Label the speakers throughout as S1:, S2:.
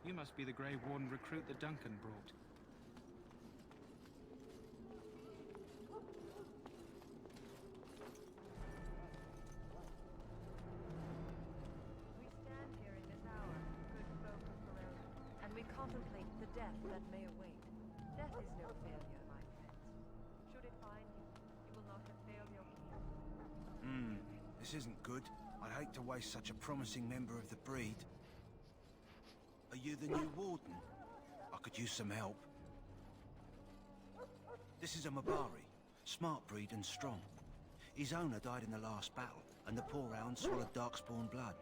S1: You must be the Grey Warden recruit that Duncan brought.
S2: We stand here in this hour, good folk of Corona, and we contemplate the death that may await. Death is no failure, my friends. Should it find you, you will not have failed your king.
S3: This isn't good. I'd hate to waste such a promising member of the breed. Are you the new Warden? I could use some help. This is a Mabari. Smart breed and strong. His owner died in the last battle, and the poor hound swallowed darkspawn blood.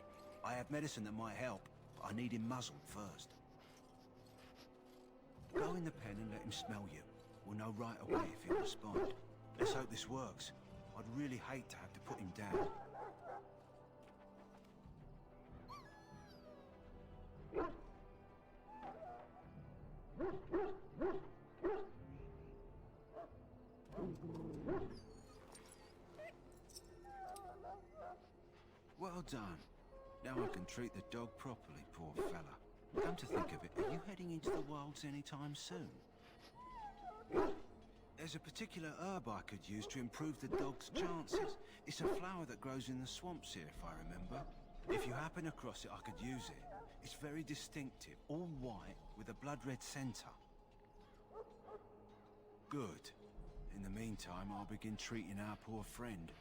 S3: I have medicine that might help, but I need him muzzled first. Go in the pen and let him smell you. We'll know right away if he'll respond. Let's hope this works. I'd really hate to have to put him down. Well done. Now I can treat the dog properly, poor fella. Come to think of it, are you heading into the wilds anytime soon? There's a particular herb I could use to improve the dog's chances. It's a flower that grows in the swamps here, if I remember. If you happen across it, I could use it. It's very distinctive, all white with a blood-red centre. Good. In the meantime, I'll begin treating our poor friend.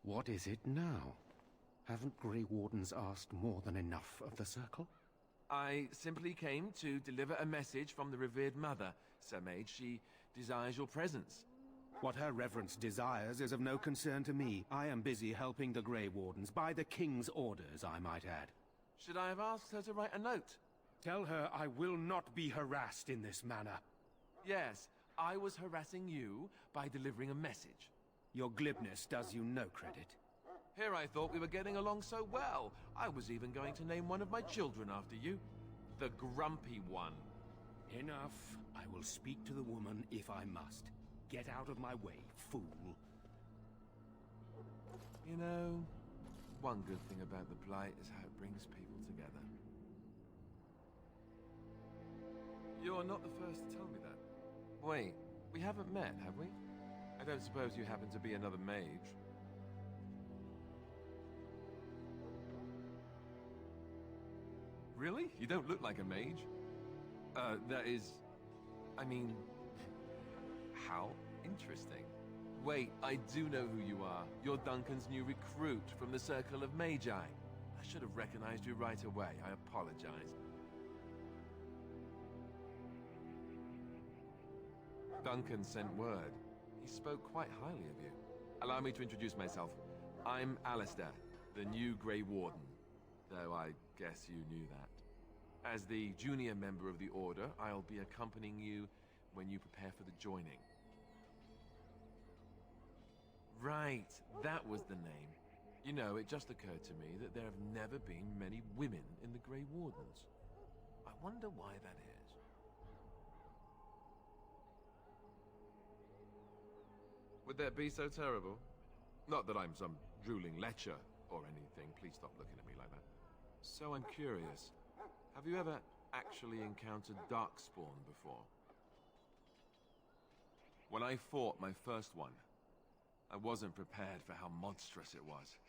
S4: What is it now? Haven't Grey Wardens asked more than enough of the Circle?
S5: I simply came to deliver a message from the revered mother, Sir Mage. She desires your presence.
S4: What her reverence desires is of no concern to me. I am busy helping the Grey Wardens, by the King's orders, I might add.
S5: Should I have asked her to write a note?
S4: Tell her I will not be harassed in this manner.
S5: Yes, I was harassing you by delivering a message.
S4: Your glibness does you no credit.
S5: Here I thought we were getting along so well. I was even going to name one of my children after you. The Grumpy One.
S4: Enough. I will speak to the woman if I must. Get out of my way, fool.
S5: You know, one good thing about the Blight is how it brings people together. You're not the first to tell me that. Wait, we haven't met, have we? I don't suppose you happen to be another mage? Really? You don't look like a mage. That is... I mean... How interesting. Wait, I do know who you are. You're Duncan's new recruit from the Circle of Magi. I should have recognized you right away. I apologize. Duncan sent word. He spoke quite highly of you. Allow me to introduce myself. I'm Alistair, the new Grey Warden. Though I guess you knew that. As the junior member of the Order, I'll be accompanying you when you prepare for the joining. Right, that was the name. You know, it just occurred to me that there have never been many women in the Grey Wardens. I wonder why that is. Would that be so terrible? Not that I'm some drooling lecher or anything. Please stop looking at me like that. So I'm curious. Have you ever actually encountered Darkspawn before? When I fought my first one, I wasn't prepared for how monstrous it was.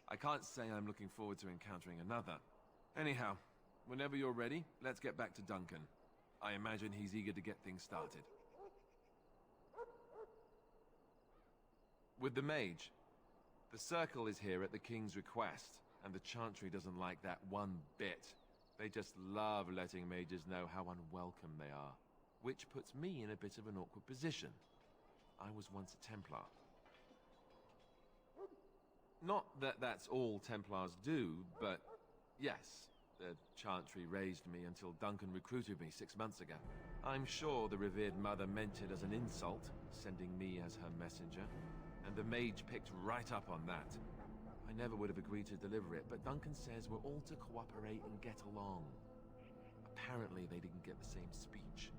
S5: I can't say I'm looking forward to encountering another. Anyhow, whenever you're ready, let's get back to Duncan. I imagine he's eager to get things started. With the mage, the Circle is here at the King's request, and the Chantry doesn't like that one bit. They just love letting mages know how unwelcome they are, which puts me in a bit of an awkward position. I was once a Templar. Not that that's all Templars do, but yes, The Chantry raised me until Duncan recruited me 6 months ago. I'm sure the revered mother meant it as an insult, sending me as her messenger, and the mage picked right up on that. I never would have agreed to deliver it, but Duncan says we're all to cooperate and get along. Apparently they didn't get the same speech.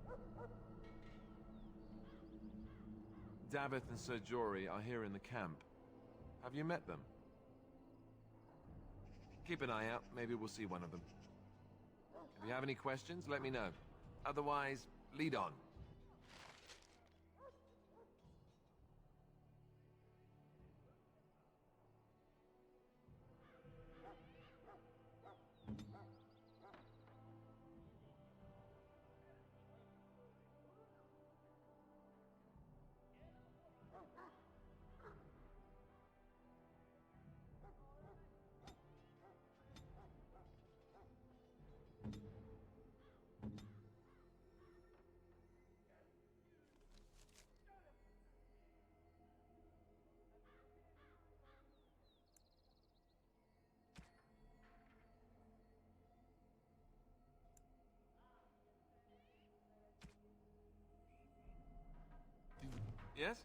S5: Davith and Sir Jory are here in the camp. Have you met them? Keep an eye out, maybe we'll see one of them. If you have any questions, let me know. Otherwise, lead on. Yes?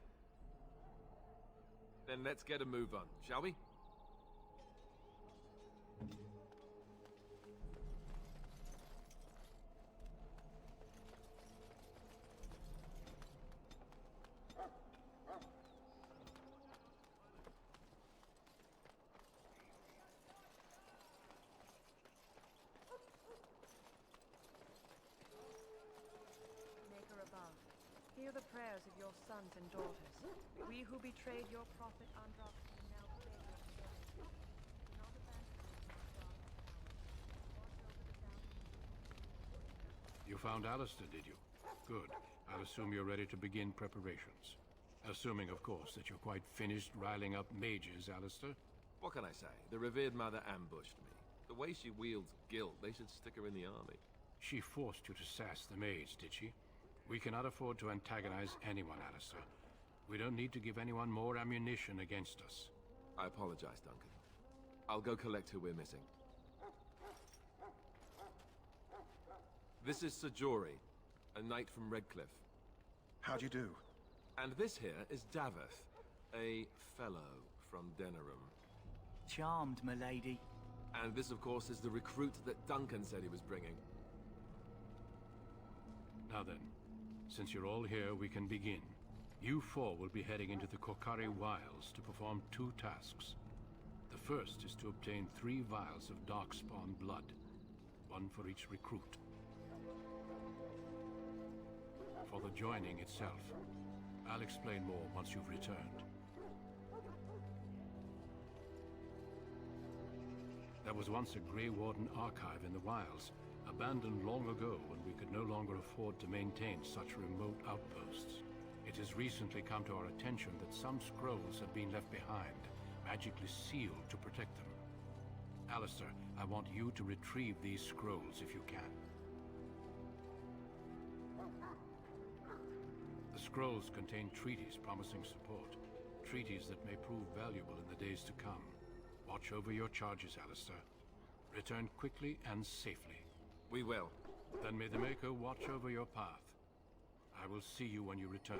S5: Then let's get a move on, shall we?
S2: Maker above, hear the prayers of your sons and daughters. We who betrayed your prophet Androx now beg your forgiveness. Do not abandon us in our darkest hours. Watch over the bounty.
S6: You found Alistair, did you? Good. I'll assume you're ready to begin preparations. Assuming, of course, that you're quite finished riling up mages, Alistair.
S5: What can I say? The revered mother ambushed me. The way she wields guilt, they should stick her in the army.
S6: She forced you to sass the mage, did she? We cannot afford to antagonize anyone, Alistair. We don't need to give anyone more ammunition against us.
S5: I apologize, Duncan. I'll go collect who we're missing. This is Sir Jory, a knight from Redcliffe.
S7: How do you do?
S5: And this here is Davith, a fellow from Denerim.
S8: Charmed, milady.
S5: And this, of course, is the recruit that Duncan said he was bringing.
S6: Now then, since you're all here, we can begin. You four will be heading into the Korcari Wilds to perform 2 tasks. The first is to obtain 3 vials of Darkspawn blood, 1 for each recruit. For the joining itself, I'll explain more once you've returned. There was once a Grey Warden archive in the wilds, abandoned long ago when we could no longer afford to maintain such remote outposts. It has recently come to our attention that some scrolls have been left behind, magically sealed to protect them. Alistair, I want you to retrieve these scrolls if you can. The scrolls contain treaties promising support, treaties that may prove valuable in the days to come. Watch over your charges, Alistair. Return quickly and safely.
S5: We will.
S6: Then may the Maker watch over your path. I will see you when you return.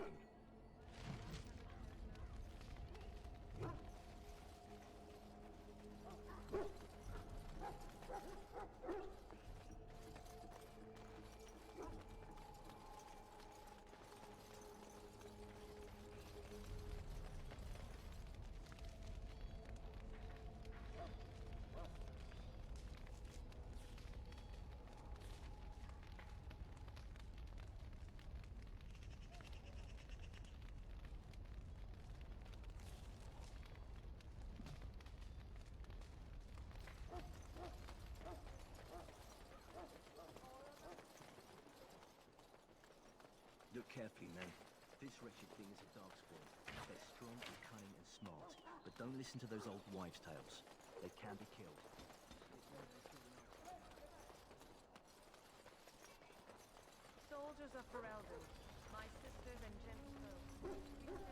S9: Look carefully, men. This wretched thing is a darkspawn. They're strong and cunning and smart, but don't listen to those old wives' tales. They can be killed.
S2: Soldiers of Ferelden, my sisters and gentle foes, we stand.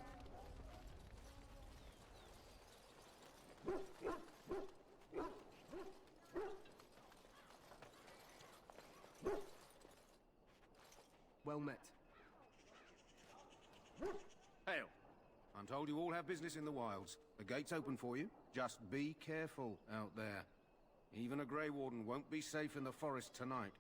S10: Well met.
S4: Hail. I'm told you all have business in the wilds. The gate's open for you. Just be careful out there. Even a Grey Warden won't be safe in the forest tonight.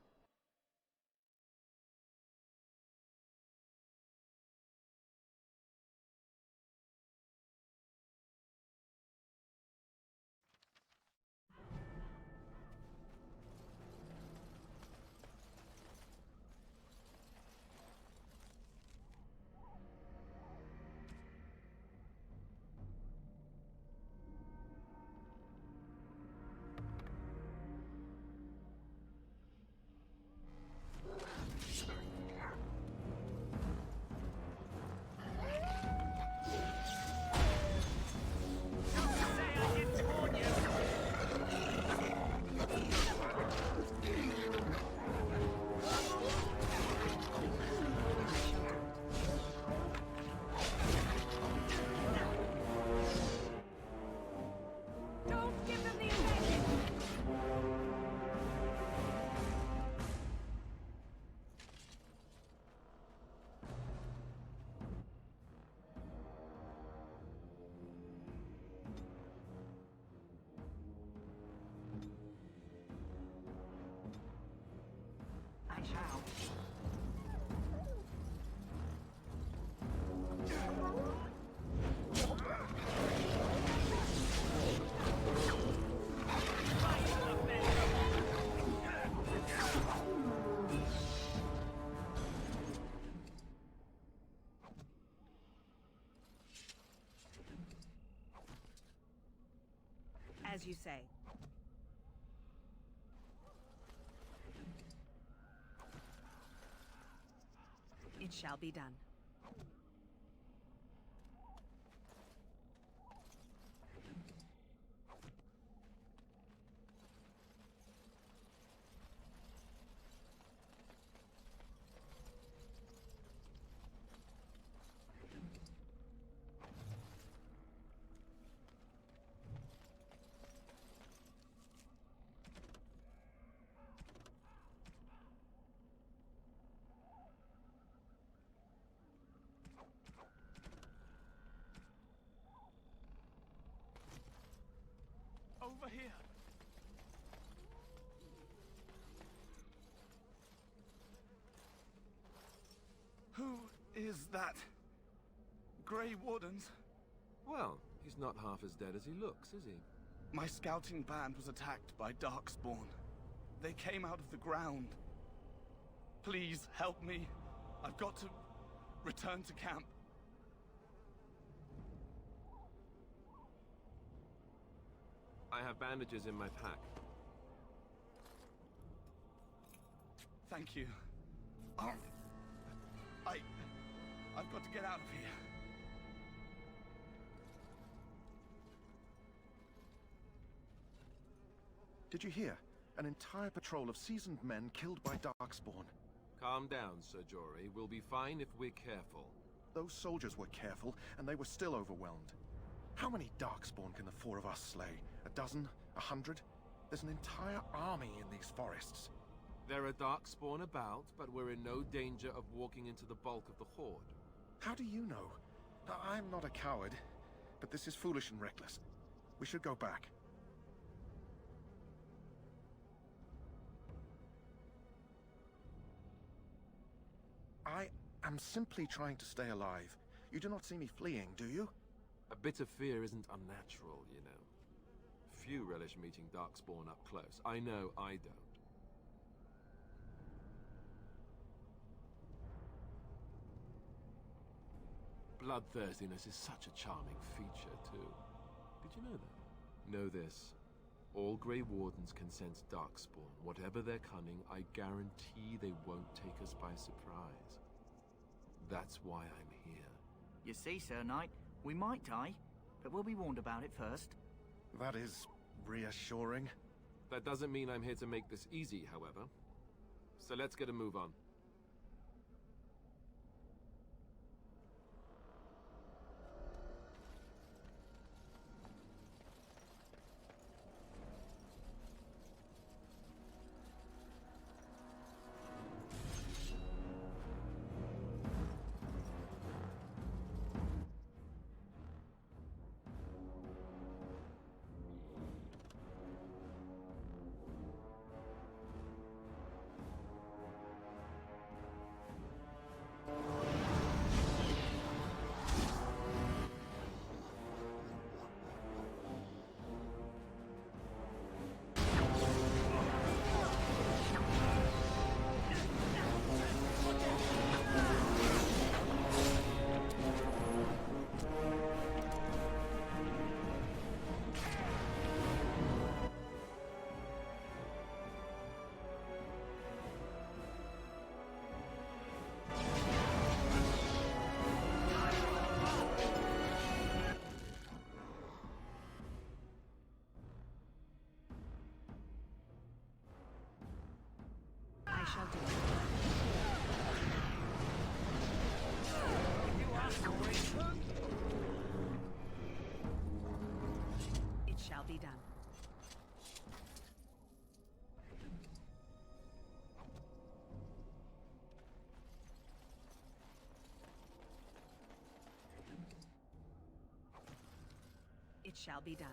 S2: As you say. It shall be done.
S10: Over here. Who is that? Grey Wardens?
S5: Well, he's not half as dead as he looks, is he?
S10: My scouting band was attacked by Darkspawn. They came out of the ground. Please help me. I've got to return to camp.
S5: I have bandages in my pack.
S10: Thank you. I've got to get out of here.
S7: Did you hear? An entire patrol of seasoned men killed by Darkspawn.
S5: Calm down, Sir Jory. We'll be fine if we're careful.
S7: Those soldiers were careful, and they were still overwhelmed. How many Darkspawn can the four of us slay? A dozen? 100? There's an entire army in these forests.
S5: There are Darkspawn about, but we're in no danger of walking into the bulk of the Horde.
S7: How do you know? I'm not a coward, but this is foolish and reckless. We should go back. I am simply trying to stay alive. You do not see me fleeing, do you?
S5: A bit of fear isn't unnatural, you know. Few relish meeting Darkspawn up close. I know I don't. Bloodthirstiness is such a charming feature, too. Did you know that? Know this. All Grey Wardens can sense Darkspawn. Whatever their cunning, I guarantee they won't take us by surprise. That's why I'm here.
S8: You see, Sir Knight, we might die, but we'll be warned about it first.
S7: That is reassuring.
S5: That doesn't mean I'm here to make this easy, however. So let's get a move on.
S2: done. It shall be done.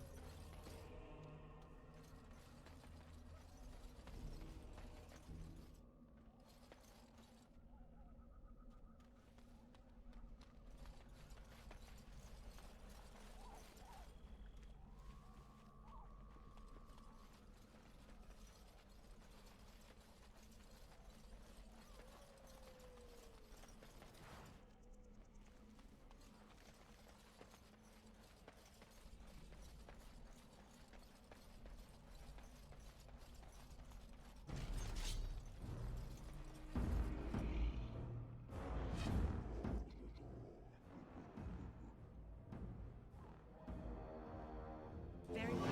S2: Very well.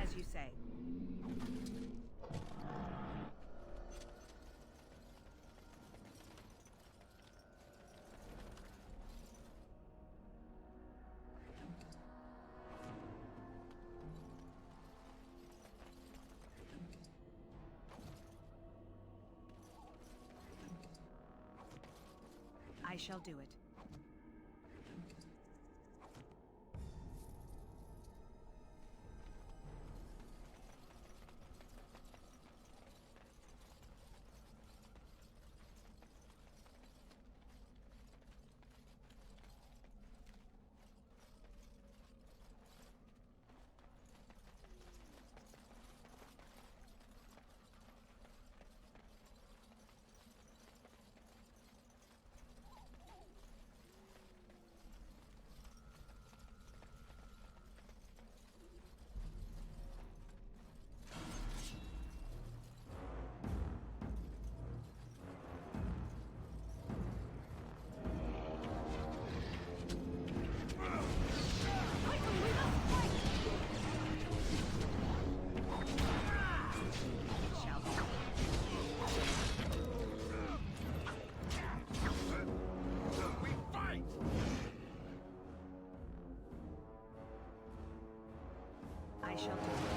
S2: As you say. I shall do it. I shall do it.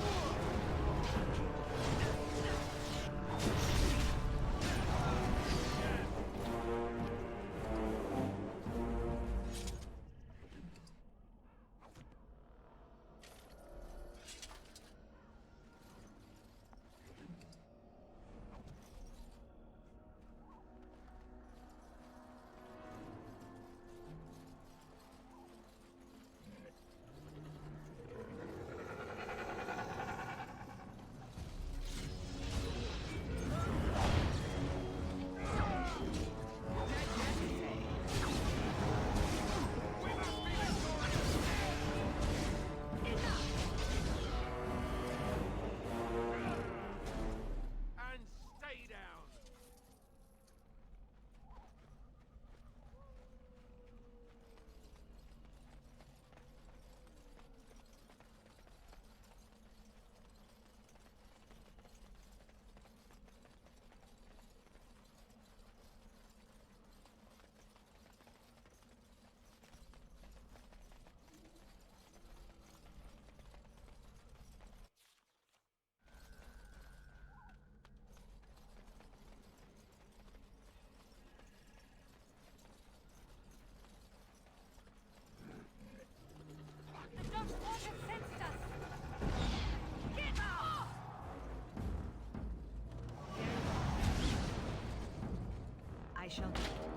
S2: I shall do it.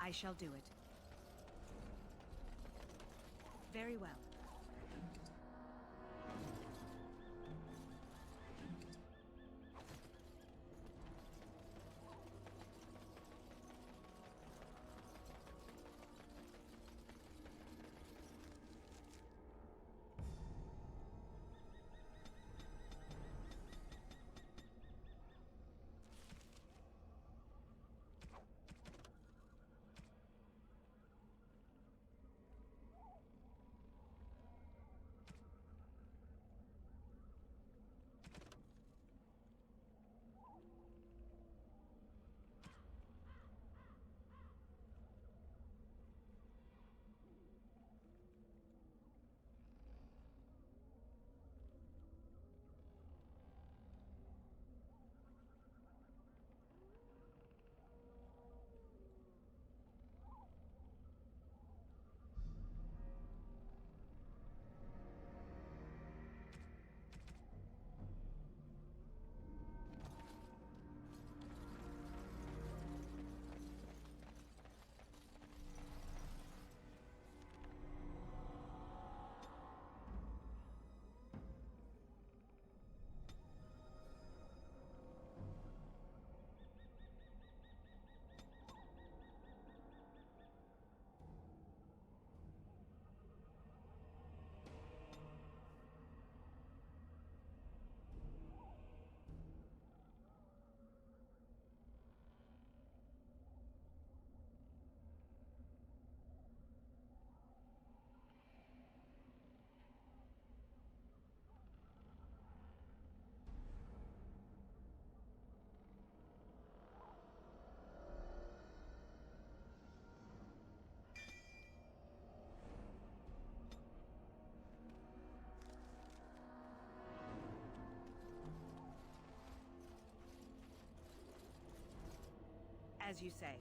S11: I shall do it. Very well. As you say.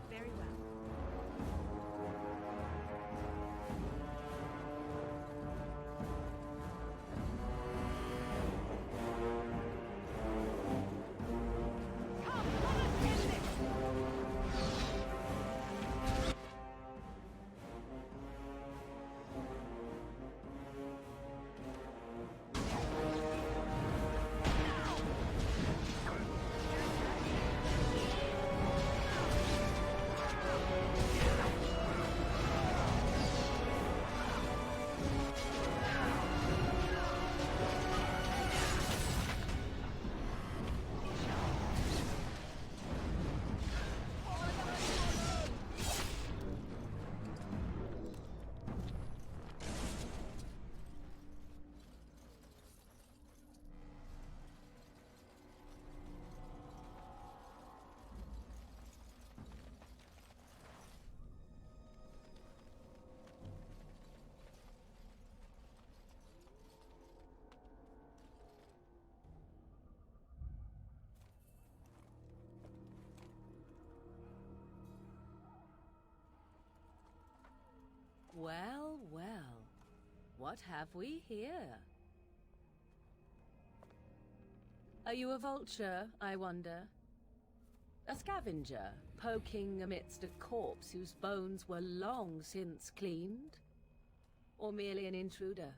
S11: Very well.
S12: Well, well. What have we here? Are you a vulture, I wonder? A scavenger, poking amidst a corpse whose bones were long since cleaned? Or merely an intruder,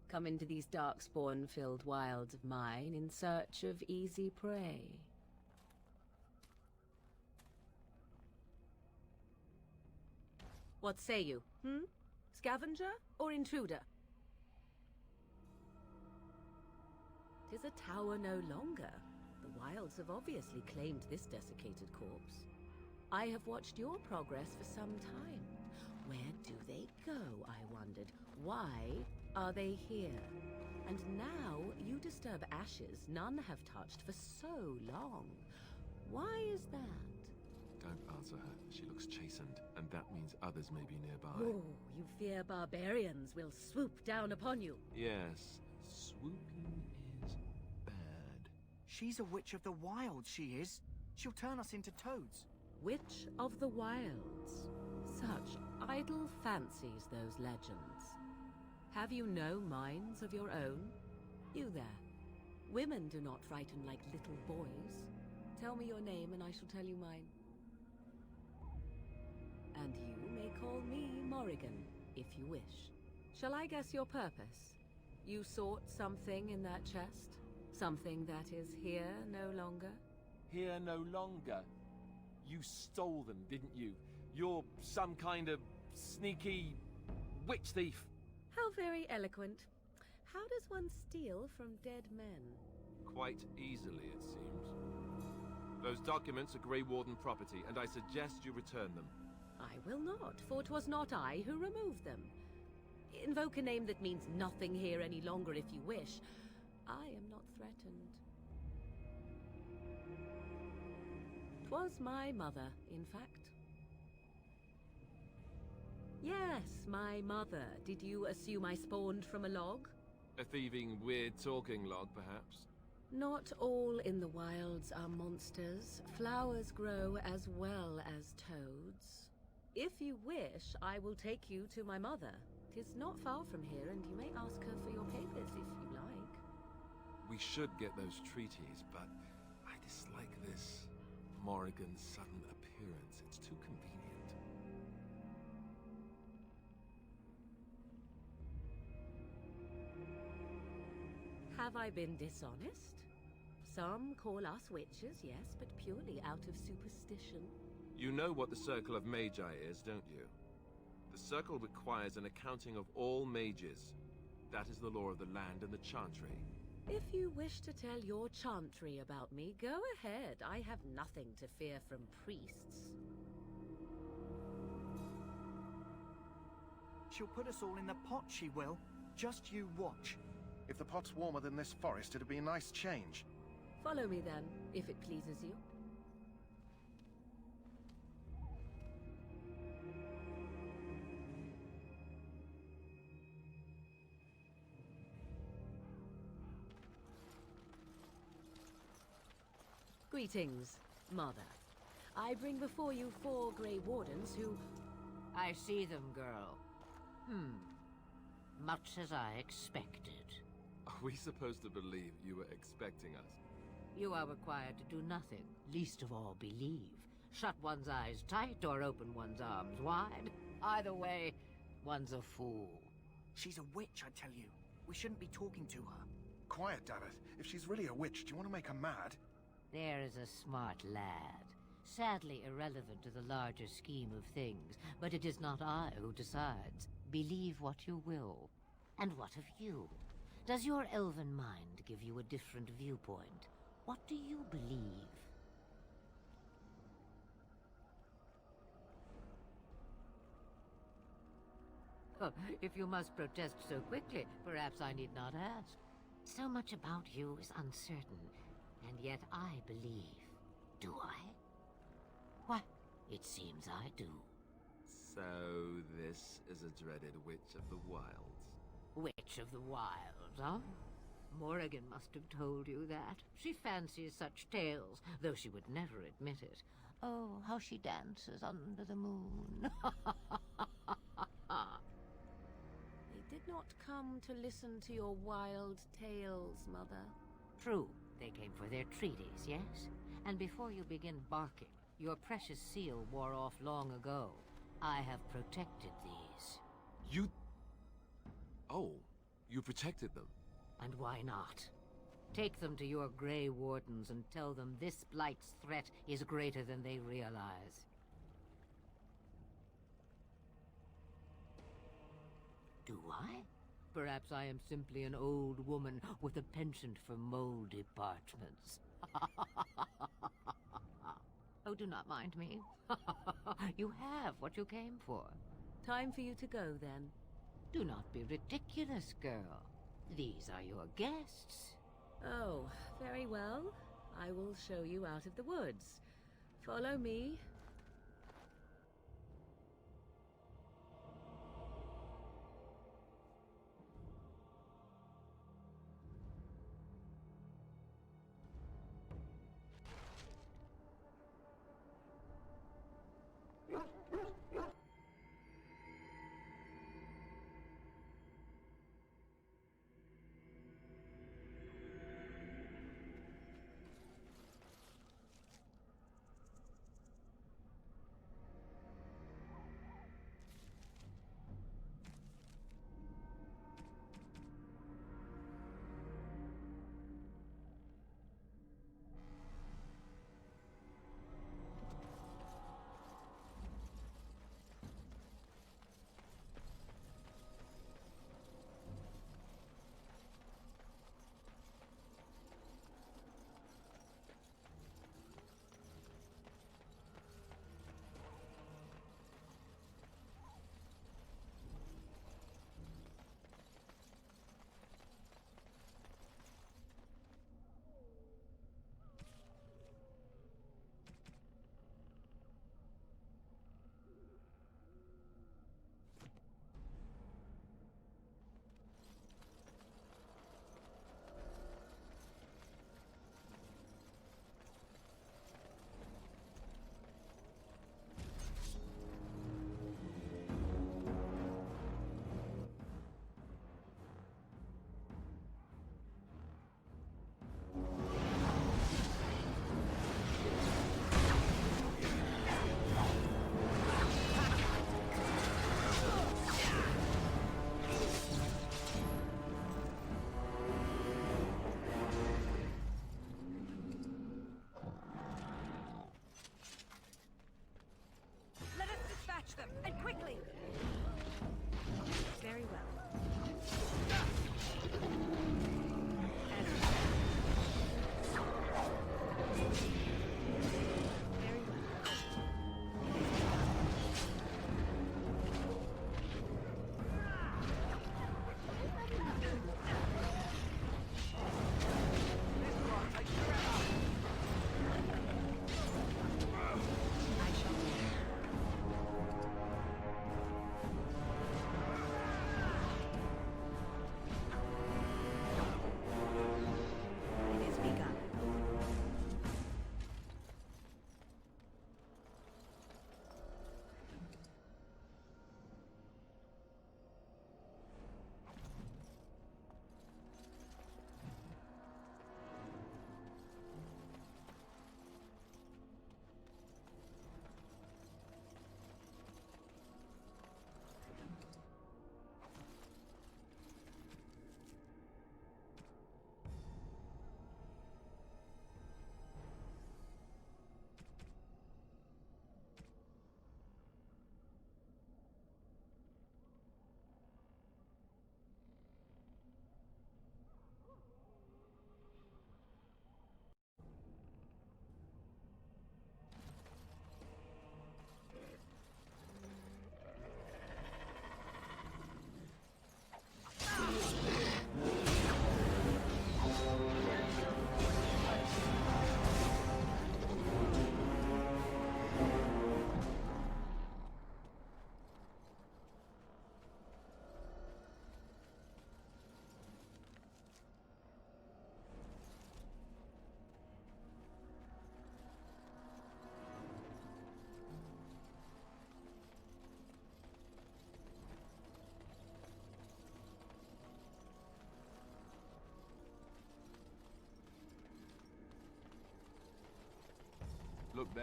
S12: come into these darkspawn-filled wilds of mine in search of easy prey? What say you, Scavenger or intruder? 'Tis a tower no longer. The wilds have obviously claimed this desiccated corpse. I have watched your progress for some time. Where do they go, I wondered? Why are they here? And now you disturb ashes none have touched for so long. Why is that?
S5: Don't answer her. She looks chastened, and that means others may be nearby.
S12: Oh, you fear barbarians will swoop down upon you.
S5: Yes, swooping is bad.
S8: She's a witch of the wilds, she is. She'll turn us into toads.
S12: Witch of the Wilds. Such idle fancies, those legends. Have you no minds of your own? You there. Women do not frighten like little boys. Tell me your name and I shall tell you mine. And you may call me Morrigan, if you wish. Shall I guess your purpose? You sought something in that chest? Something that is here no longer?
S5: Here no longer? You stole them, didn't you? You're some kind of sneaky witch thief.
S12: How very eloquent. How does one steal from dead men?
S5: Quite easily, it seems. Those documents are Grey Warden property, and I suggest you return them.
S12: I will not, for 'twas not I who removed them. Invoke a name that means nothing here any longer if you wish. I am not threatened. 'Twas my mother, in fact. Yes, my mother. Did you assume I spawned from a log?
S5: A thieving, weird-talking log, perhaps?
S12: Not all in the wilds are monsters. Flowers grow as well as toads. If you wish, I will take you to my mother. 'Tis not far from here, and you may ask her for your papers if you like.
S5: We should get those treaties, but I dislike this Morrigan's sudden appearance. It's too convenient.
S12: Have I been dishonest? Some call us witches, yes, but purely out of superstition.
S5: You know what the Circle of Magi is, don't you? The Circle requires an accounting of all mages. That is the law of the land and the Chantry.
S12: If you wish to tell your chantry about me, go ahead. I have nothing to fear from priests.
S8: She'll put us all in the pot, she will. Just you watch.
S7: If the pot's warmer than this forest, it'd be a nice change.
S12: Follow me then, if it pleases you. Greetings, Mother. I bring before you 4 Grey Wardens who...
S13: I see them, girl. Much as I expected.
S5: Are we supposed to believe you were expecting us?
S13: You are required to do nothing, least of all believe. Shut one's eyes tight or open one's arms wide. Either way, one's a fool.
S8: She's a witch, I tell you. We shouldn't be talking to her.
S7: Quiet, damn it. If she's really a witch, do you want to make her mad?
S13: There is a smart lad. Sadly irrelevant to the larger scheme of things, but it is not I who decides. Believe what you will. And what of you? Does your elven mind give you a different viewpoint? What do you believe? Oh, if you must protest so quickly, perhaps I need not ask. So much about you is uncertain, and yet I believe. Do I? Why, it seems I do.
S5: So this is a dreaded Witch of the Wilds.
S13: Witch of the Wilds, huh? Morrigan must have told you that. She fancies such tales, though she would never admit it. Oh, how she dances under the moon.
S12: They did not come to listen to your wild tales, Mother.
S13: True, they came for their treaties, yes? And before you begin barking, your precious seal wore off long ago. I have protected these.
S5: You... Oh, you protected them?
S13: And why not? Take them to your Grey Wardens and tell them this Blight's threat is greater than they realize. Do I? Perhaps I am simply an old woman with a penchant for moldy parchments. Oh, do not mind me. You have what you came for.
S12: Time for you to go, then.
S13: Do not be ridiculous, girl. These are your guests.
S12: Oh, very well. I will show you out of the woods. Follow me.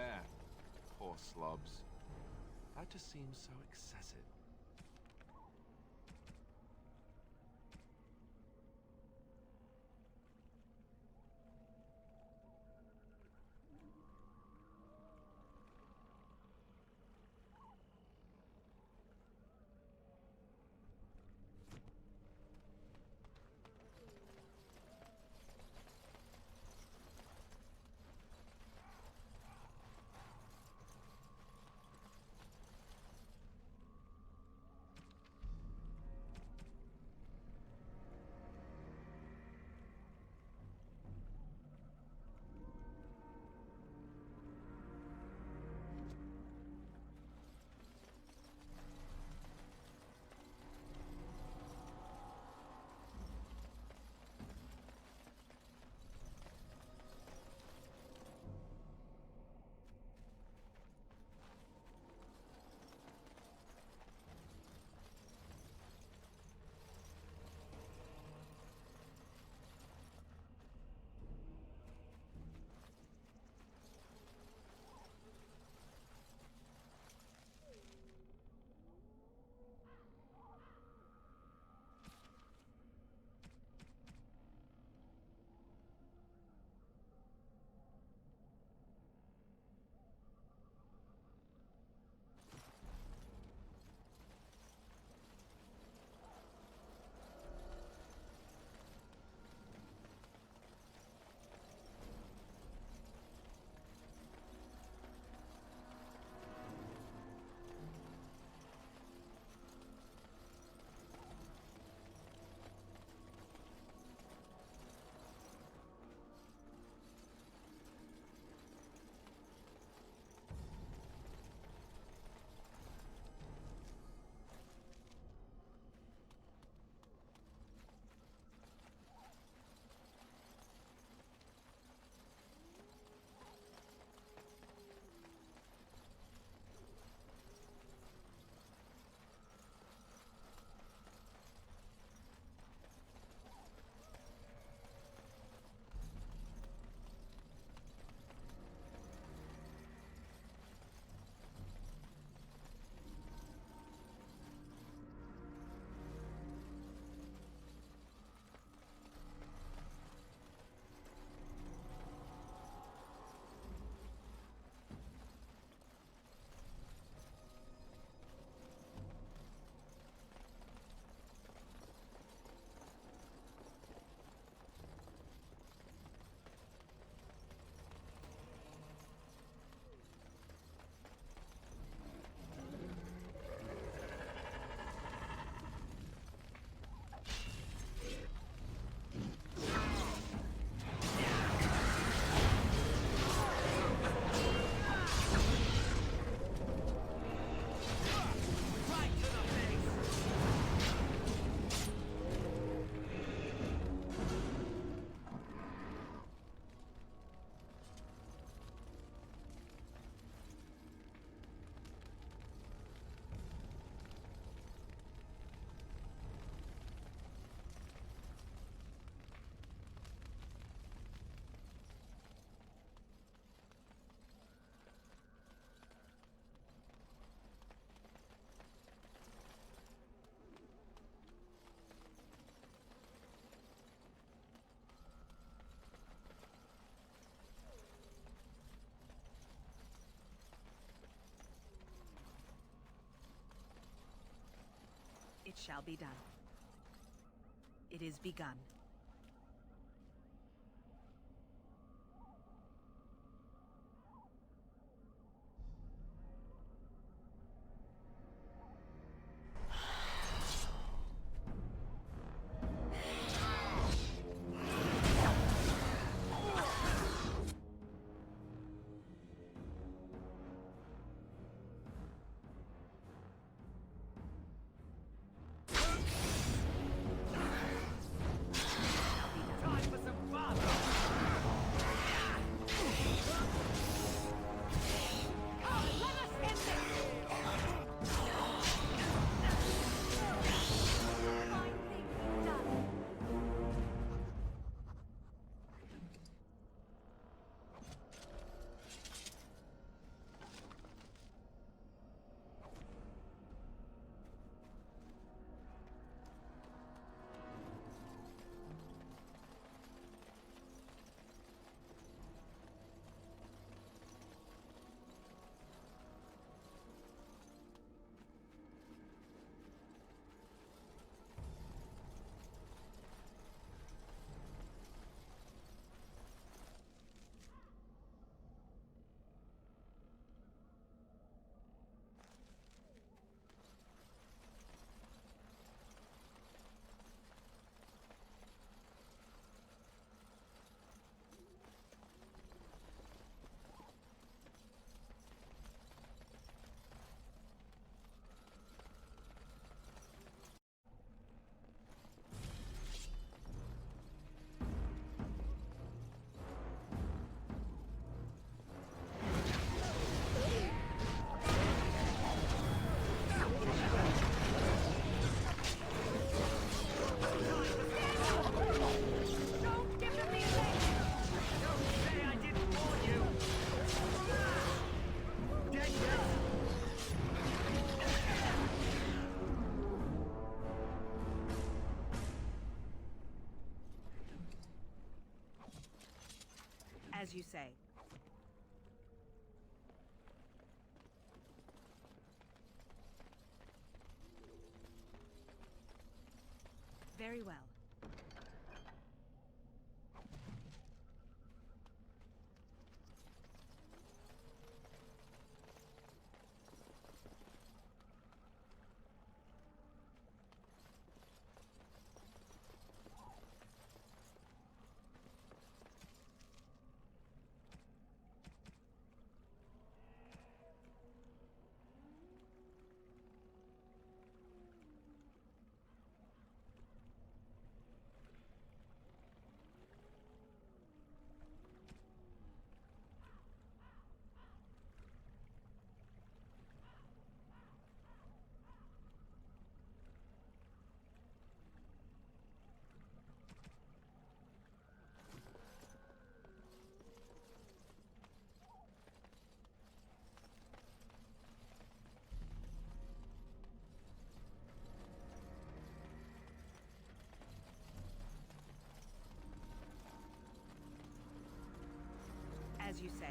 S5: there. Poor slobs. That just seems so excessive.
S11: It shall be done. It is begun. you say. Very well. As you say.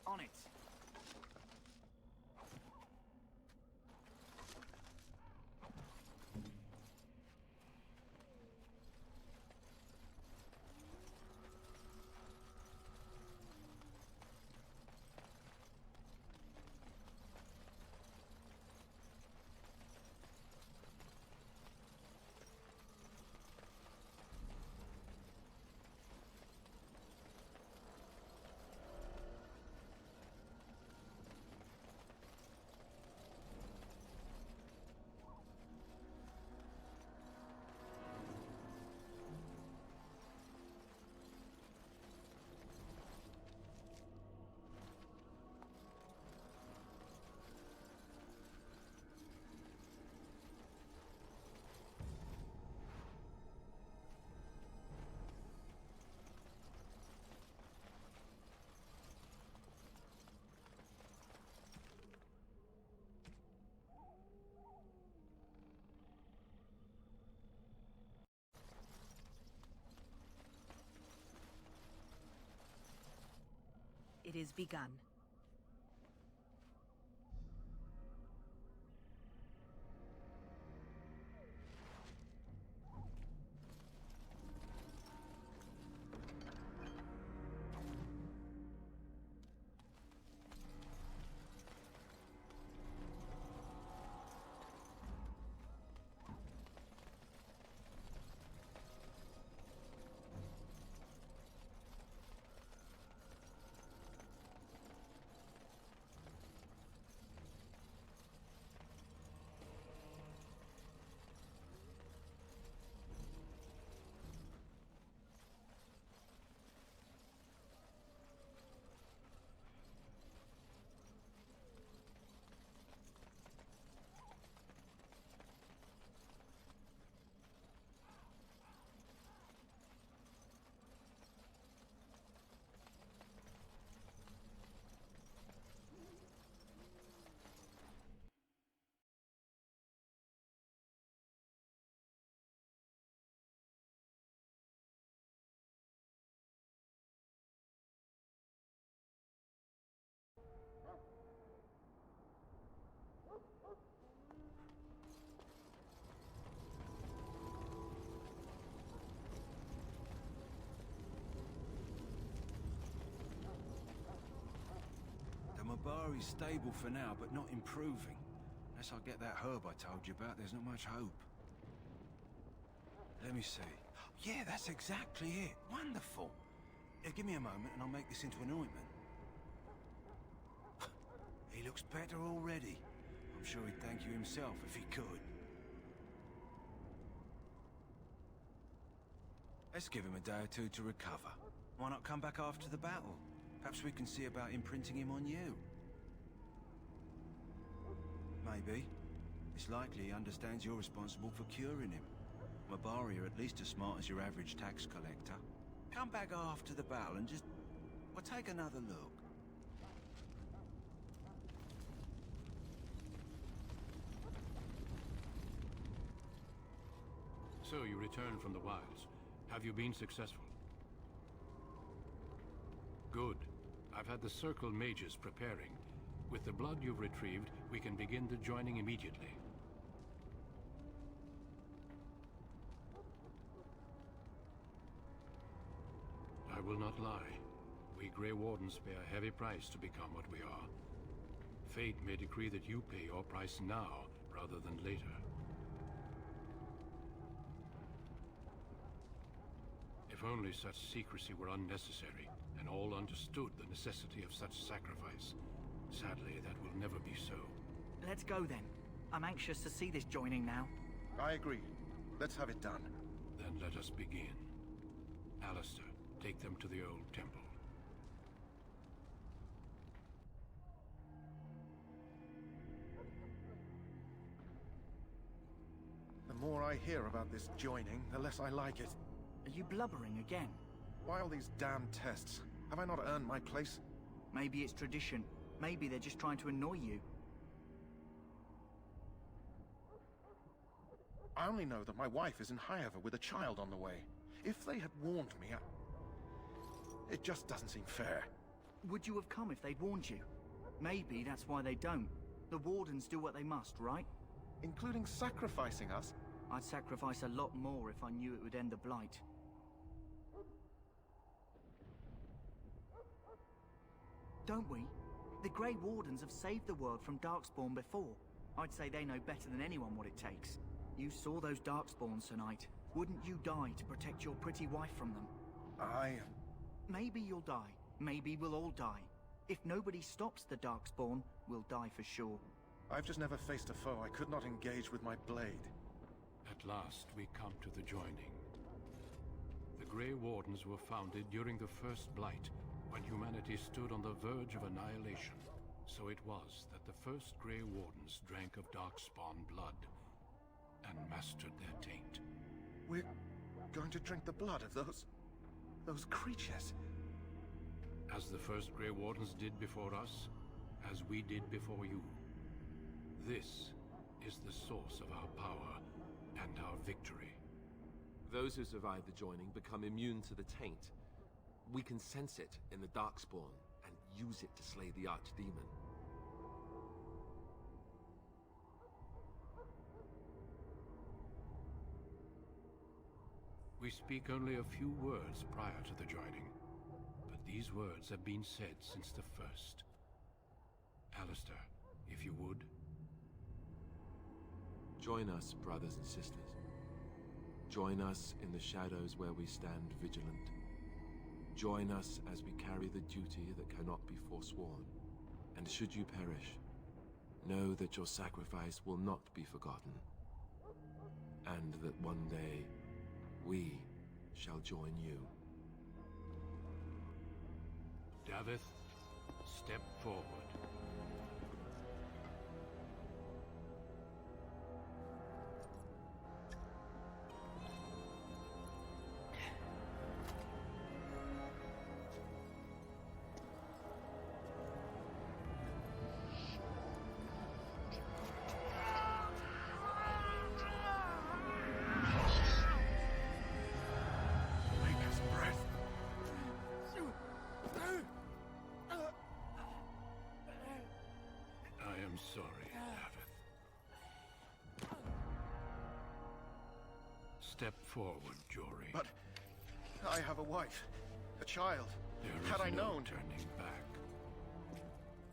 S8: On it.
S11: It is begun.
S3: Mabari's stable for now, but not improving. Unless I get that herb I told you about, there's not much hope. Let me see. Yeah, that's exactly it. Wonderful. Give me a moment and I'll make this into an ointment. He looks better already. I'm sure he'd thank you himself if he could. Let's give him a day or two to recover. Why not come back after the battle? Perhaps we can see about imprinting him on you. Maybe. It's likely he understands you're responsible for curing him. Mabari are at least as smart as your average tax collector. Come back after the battle and just... well, take another look.
S6: So you returned from the wilds. Have you been successful? Good. I've had the Circle mages preparing. With the blood you've retrieved, we can begin the joining immediately. I will not lie. We Grey Wardens pay a heavy price to become what we are. Fate may decree that you pay your price now, rather than later. If only such secrecy were unnecessary, and all understood the necessity of such sacrifice. Sadly, that will never be so.
S8: Let's go then. I'm anxious to see this joining now.
S7: I agree. Let's have it done.
S6: Then let us begin. Alistair, take them to the old temple.
S7: The more I hear about this joining, the less I like it.
S8: Are you blubbering again?
S7: Why all these damn tests? Have I not earned my place?
S8: Maybe it's tradition. Maybe they're just trying to annoy you.
S7: I only know that my wife is in Highever with a child on the way. If they had warned me, it just doesn't seem fair.
S8: Would you have come if they'd warned you? Maybe that's why they don't. The Wardens do what they must, right?
S7: Including sacrificing us?
S8: I'd sacrifice a lot more if I knew it would end the Blight. Don't we? The Grey Wardens have saved the world from Darkspawn before. I'd say they know better than anyone what it takes. You saw those Darkspawns tonight. Wouldn't you die to protect your pretty wife from them?
S7: Maybe
S8: you'll die. Maybe we'll all die. If nobody stops the Darkspawn, we'll die for sure.
S7: I've just never faced a foe I could not engage with my blade.
S6: At last, we come to the joining. The Grey Wardens were founded during the First Blight, when humanity stood on the verge of annihilation. So it was that the first Grey Wardens drank of Darkspawn blood and mastered their taint.
S7: We're going to drink the blood of those creatures?
S6: As the first Grey Wardens did before us, as we did before you. This is the source of our power and our victory.
S5: Those who survive the joining become immune to the taint. We can sense it in the Darkspawn and use it to slay the Archdemon.
S6: We speak only a few words prior to the joining, but these words have been said since the first. Alistair, if you would.
S5: Join us, brothers and sisters. Join us in the shadows where we stand vigilant. Join us as we carry the duty that cannot be forsworn. And should you perish, know that your sacrifice will not be forgotten. And that one day, we shall join you.
S6: Davith, step forward. I'm sorry, Davith. Step forward, Jory.
S7: But I have a wife, a child.
S6: There
S7: Had I
S6: is no
S7: known...
S6: turning back.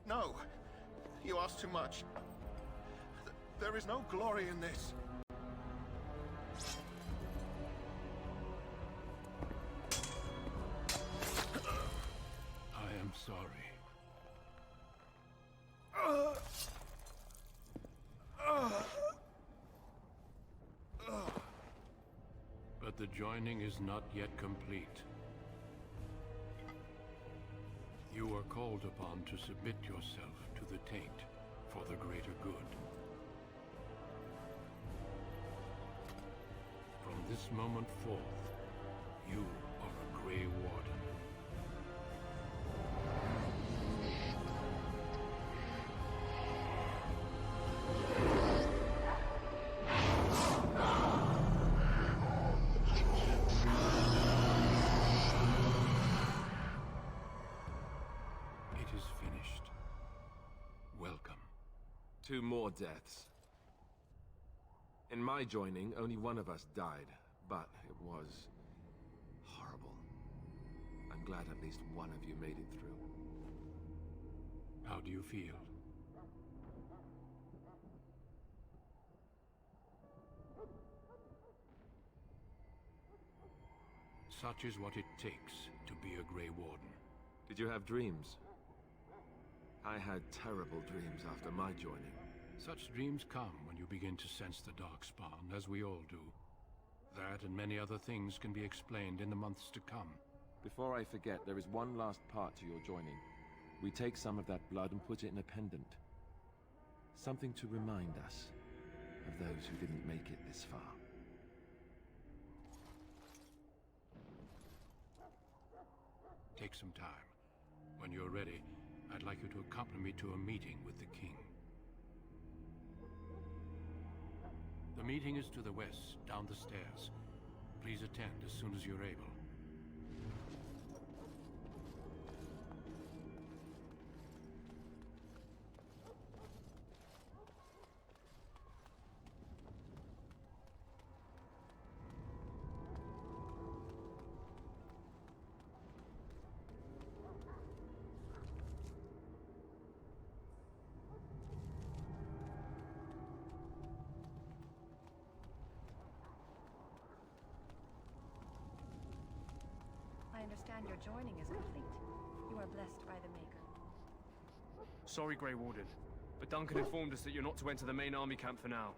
S7: No! You ask too much. There is no glory in this.
S6: I am sorry. But The joining is not yet complete. You are called upon to submit yourself to the taint for the greater good. From this moment forth, you are a Grey Warden. It is finished. Welcome.
S5: 2 more deaths. In my joining, only one of us died, but it was horrible. I'm glad at least one of you made it through.
S6: How do you feel? Such is what it takes to be a Grey Warden.
S5: Did you have dreams? I had terrible dreams after my joining.
S6: Such dreams come when you begin to sense the Darkspawn, as we all do. That and many other things can be explained in the months to come.
S5: Before I forget, there is one last part to your joining. We take some of that blood and put it in a pendant. Something to remind us of those who didn't make it this far.
S6: Take some time. When you're ready, I'd like you to accompany me to a meeting with the king. The meeting is to the west, down the stairs. Please attend as soon as you're able.
S2: I understand your joining is complete. You are blessed by the Maker.
S14: Sorry, Grey Warden, but Duncan informed us that you're not to enter the main army camp for now.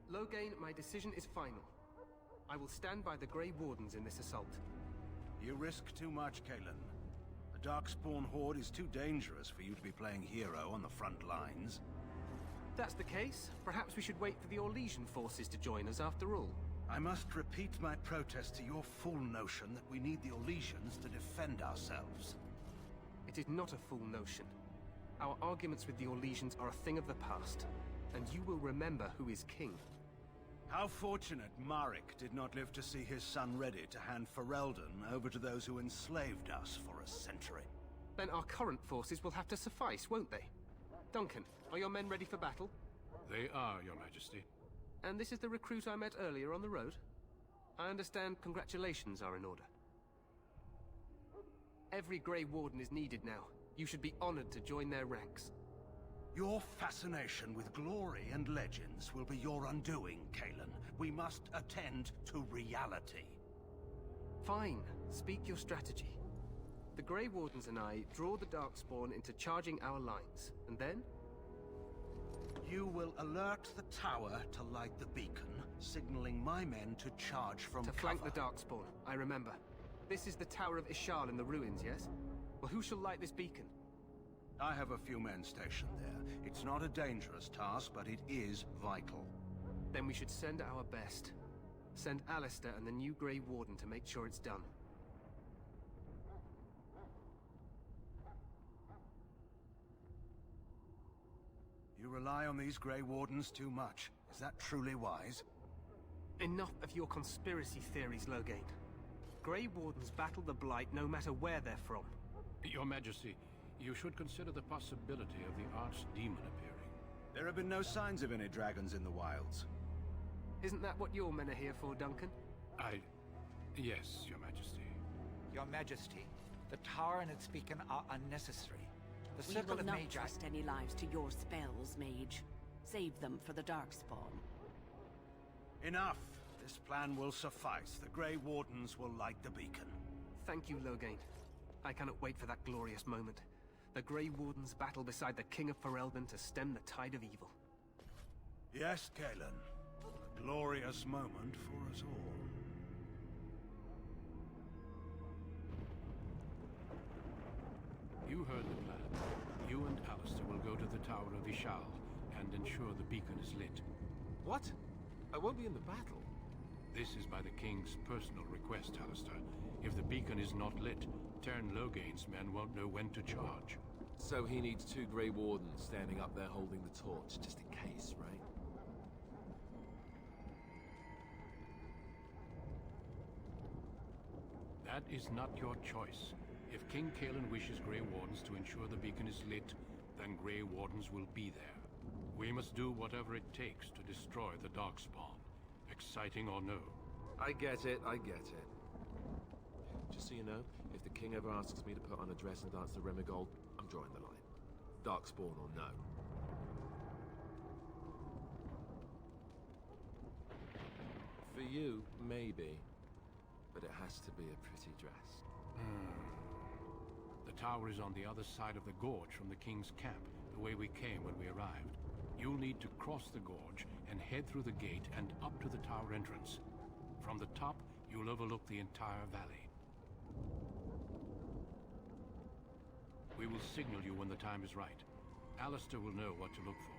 S15: Loghain, my decision is final. I will stand by the Grey Wardens in this assault.
S3: You risk too much, Kalen. The Darkspawn Horde is too dangerous for you to be playing hero on the front lines.
S15: If that's the case, perhaps we should wait for the Orlesian forces to join us after all.
S3: I must repeat my protest to your fool notion that we need the Orlesians to defend ourselves.
S15: It is not a fool notion. Our arguments with the Orlesians are a thing of the past, and you will remember who is king.
S3: How fortunate Marek did not live to see his son ready to hand Ferelden over to those who enslaved us for a century.
S15: Then our current forces will have to suffice, won't they? Duncan, are your men ready for battle?
S6: They are, Your Majesty.
S15: And this is the recruit I met earlier on the road? I understand congratulations are in order. Every Grey Warden is needed now. You should be honored to join their ranks.
S3: Your fascination with glory and legends will be your undoing, Kalen. We must attend to reality.
S15: Fine. Speak your strategy. The Grey Wardens and I draw the Darkspawn into charging our lines, and then?
S3: You will alert the tower to light the beacon, signaling my men to charge from
S15: cover. To flank the Darkspawn, I remember. This is the Tower of Ishal in the ruins, yes? Well, who shall light this beacon?
S3: I have a few men stationed there. It's not a dangerous task, but it is vital.
S15: Then we should send our best. Send Alistair and the new Grey Warden to make sure it's done.
S3: You rely on these Grey Wardens too much. Is that truly wise?
S15: Enough of your conspiracy theories, Loghain. Grey Wardens battle the Blight no matter where they're from.
S6: Your Majesty, you should consider the possibility of the Archdemon appearing.
S3: There have been no signs of any dragons in the wilds.
S15: Isn't that what your men are here for, Duncan?
S6: Yes, Your Majesty.
S16: Your Majesty, The tower and its beacon are unnecessary. The
S11: We
S16: Circle
S11: will
S16: of
S11: not
S16: Magi...
S11: trust any lives to your spells, mage. Save them for the Darkspawn.
S17: Enough. This plan will suffice. The Grey Wardens will light the beacon.
S15: Thank you, Loghain. I cannot wait for that glorious moment. The Grey Wardens battle beside the King of Ferelden to stem the tide of evil.
S17: Yes, Galen. A glorious moment for us all.
S6: You heard the plan. You and Alistair will go to the Tower of Ishal and ensure the beacon is lit.
S5: What? I won't be in the battle.
S6: This is by the King's personal request, Alistair. If the beacon is not lit, Tern Loghain's men won't know when to charge.
S5: So he needs 2 Grey Wardens standing up there holding the torch, just in case, right?
S6: That is not your choice. If King Cailan wishes Grey Wardens to ensure the beacon is lit, then Grey Wardens will be there. We must do whatever it takes to destroy the Darkspawn, exciting or no.
S5: I get it, I get it. Just so you know, if the King ever asks me to put on a dress and dance to Remigold, I'm drawing the line. Darkspawn or no. For you, maybe. But it has to be a pretty dress.
S6: The tower is on the other side of the gorge from the King's camp, the way we came when we arrived. You'll need to cross the gorge and head through the gate and up to the tower entrance. From the top, you'll overlook the entire valley. We will signal you when the time is right. Alistair will know what to look for.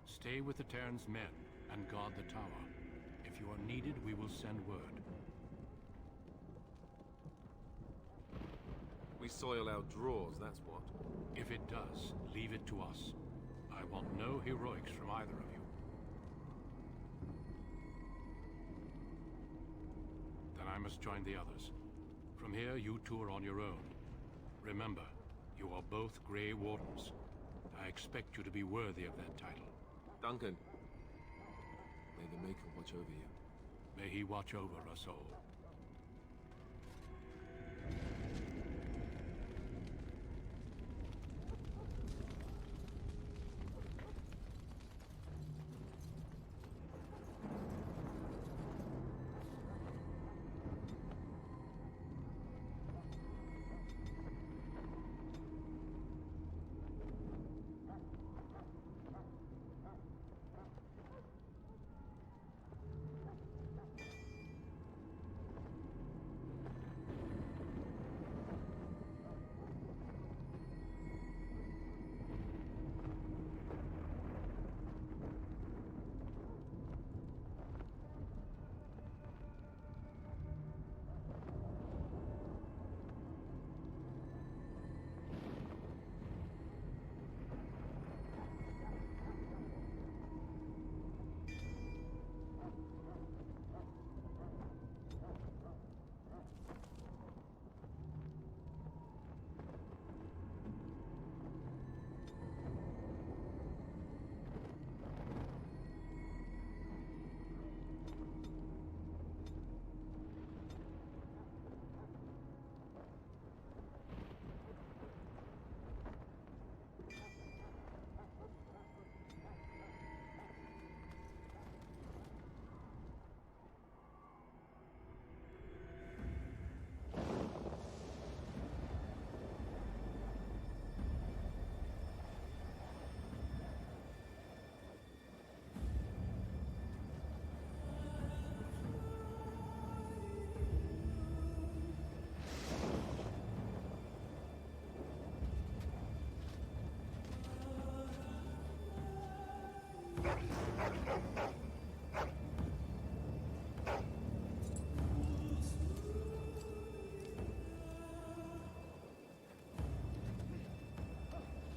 S6: Stay with the Terran's men and guard the tower. If you are needed, we will send word.
S5: We soil our drawers, that's what.
S6: If it does, leave it to us. I want no heroics from either of you. Then I must join the others. From here, you two are on your own. Remember, you are both Grey Wardens. I expect you to be worthy of that title.
S5: Duncan, may the Maker watch over you.
S6: May he watch over us all.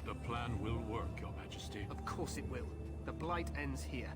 S6: The plan will work, Your Majesty.
S15: Of course it will. The Blight ends here.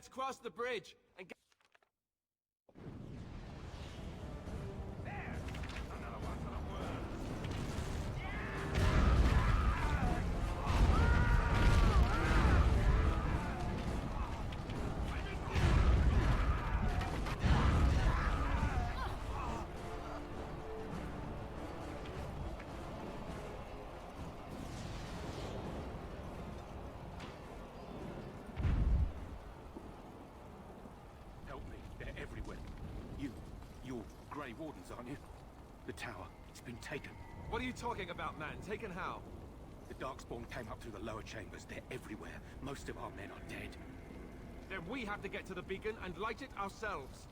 S5: Let's cross the bridge and get...
S4: Help me. They're everywhere. You're Grey Wardens, aren't you? The tower, it's been taken.
S5: What are you talking about, man? Taken how?
S4: The Darkspawn came up through the lower chambers. They're everywhere. Most of our men are dead.
S5: Then we have to get to the beacon and light it ourselves.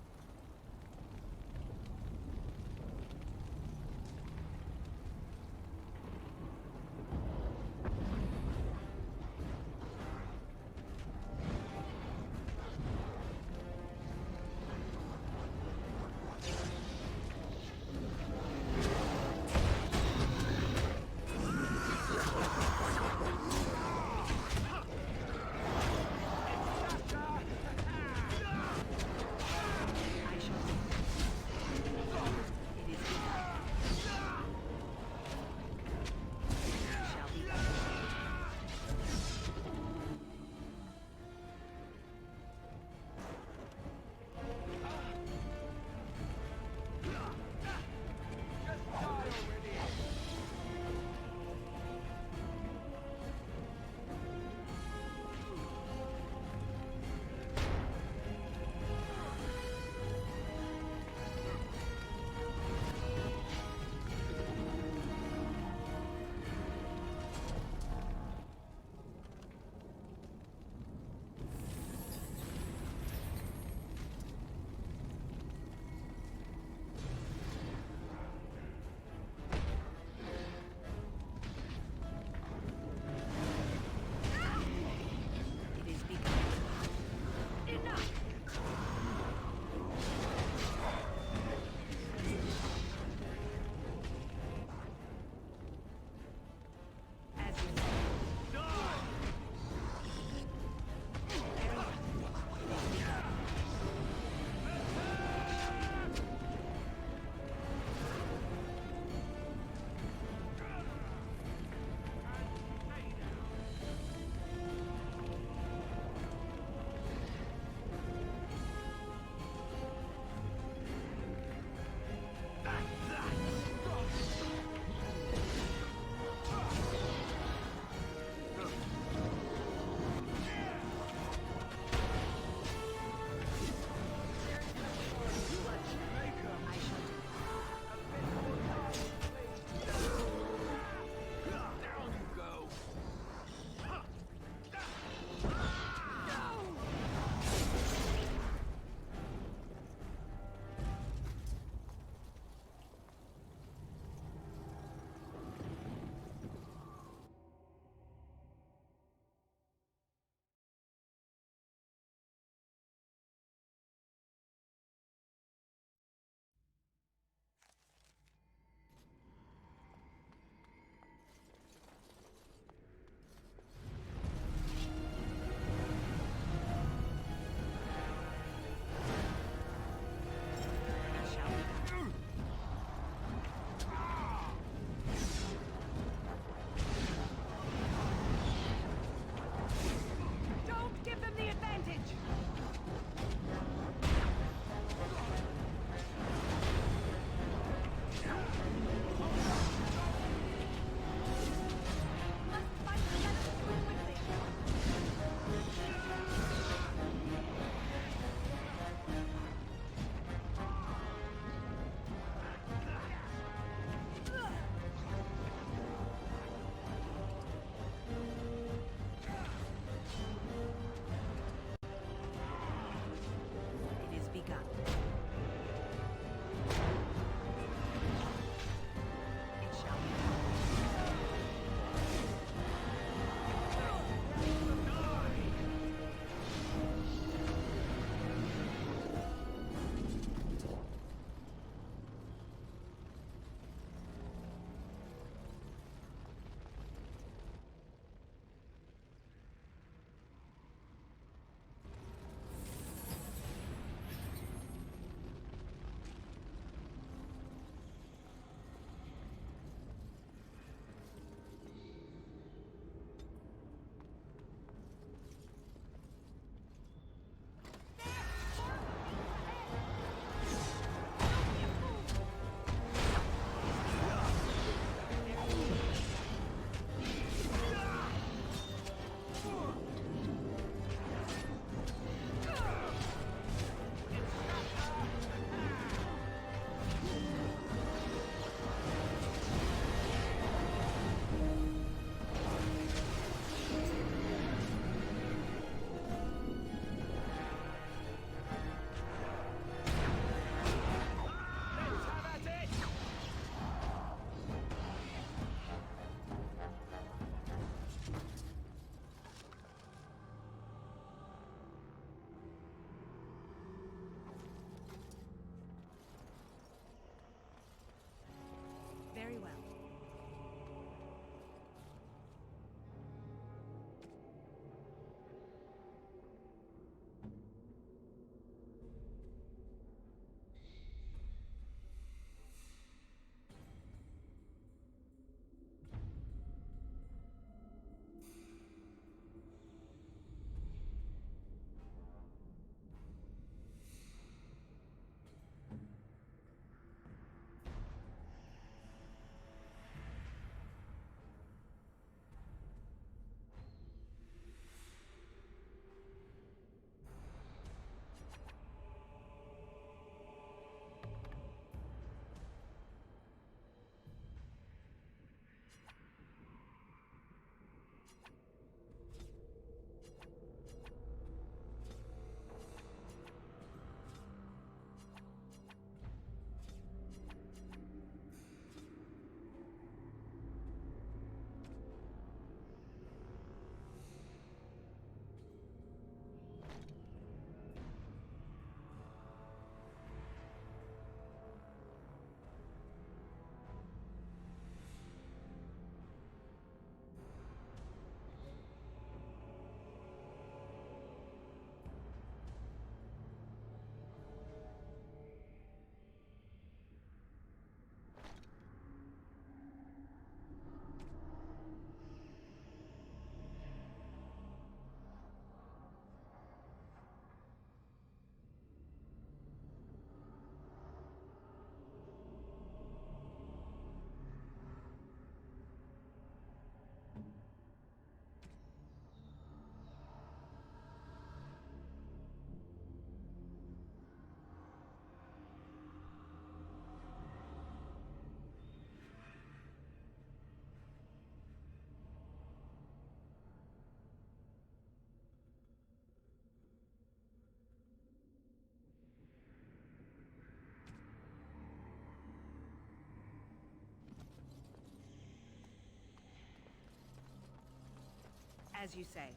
S11: As you say.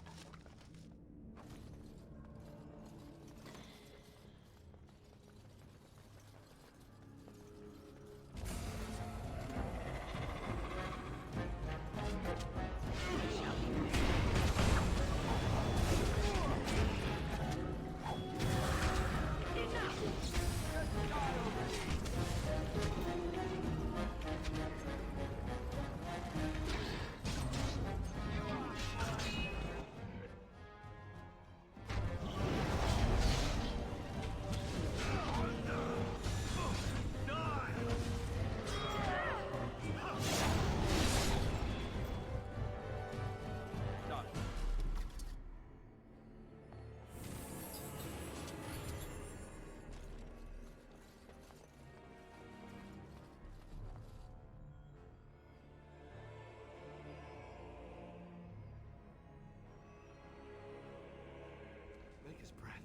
S5: Maker's breath.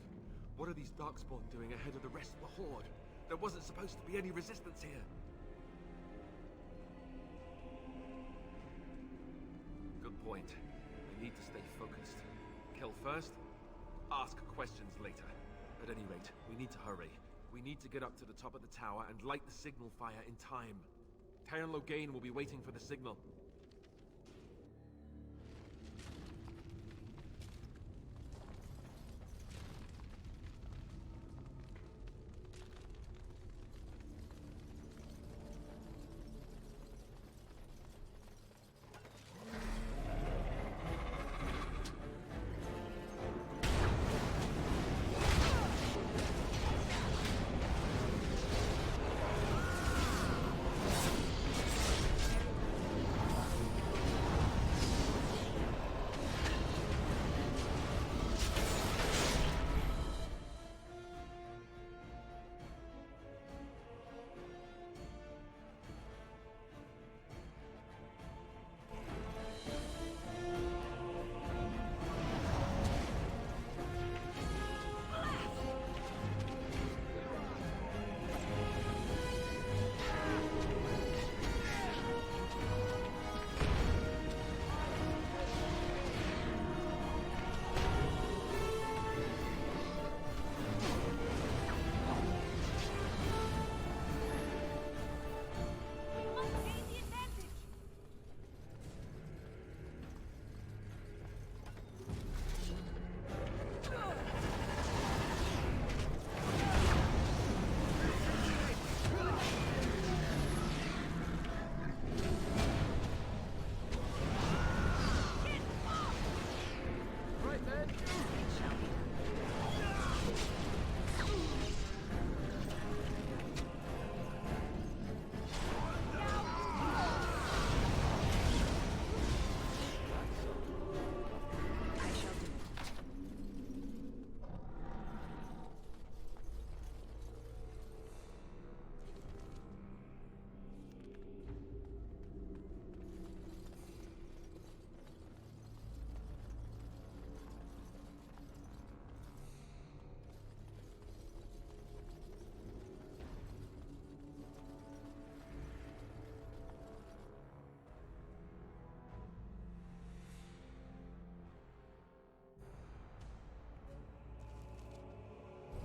S5: What are these Darkspawn doing ahead of the rest of the Horde? There wasn't supposed to be any resistance here. Good point. We need to stay focused. Kill first, ask questions later. At any rate, we need to hurry. We need to get up to the top of the tower and light the signal fire in time. Terran Loghain will be waiting for the signal.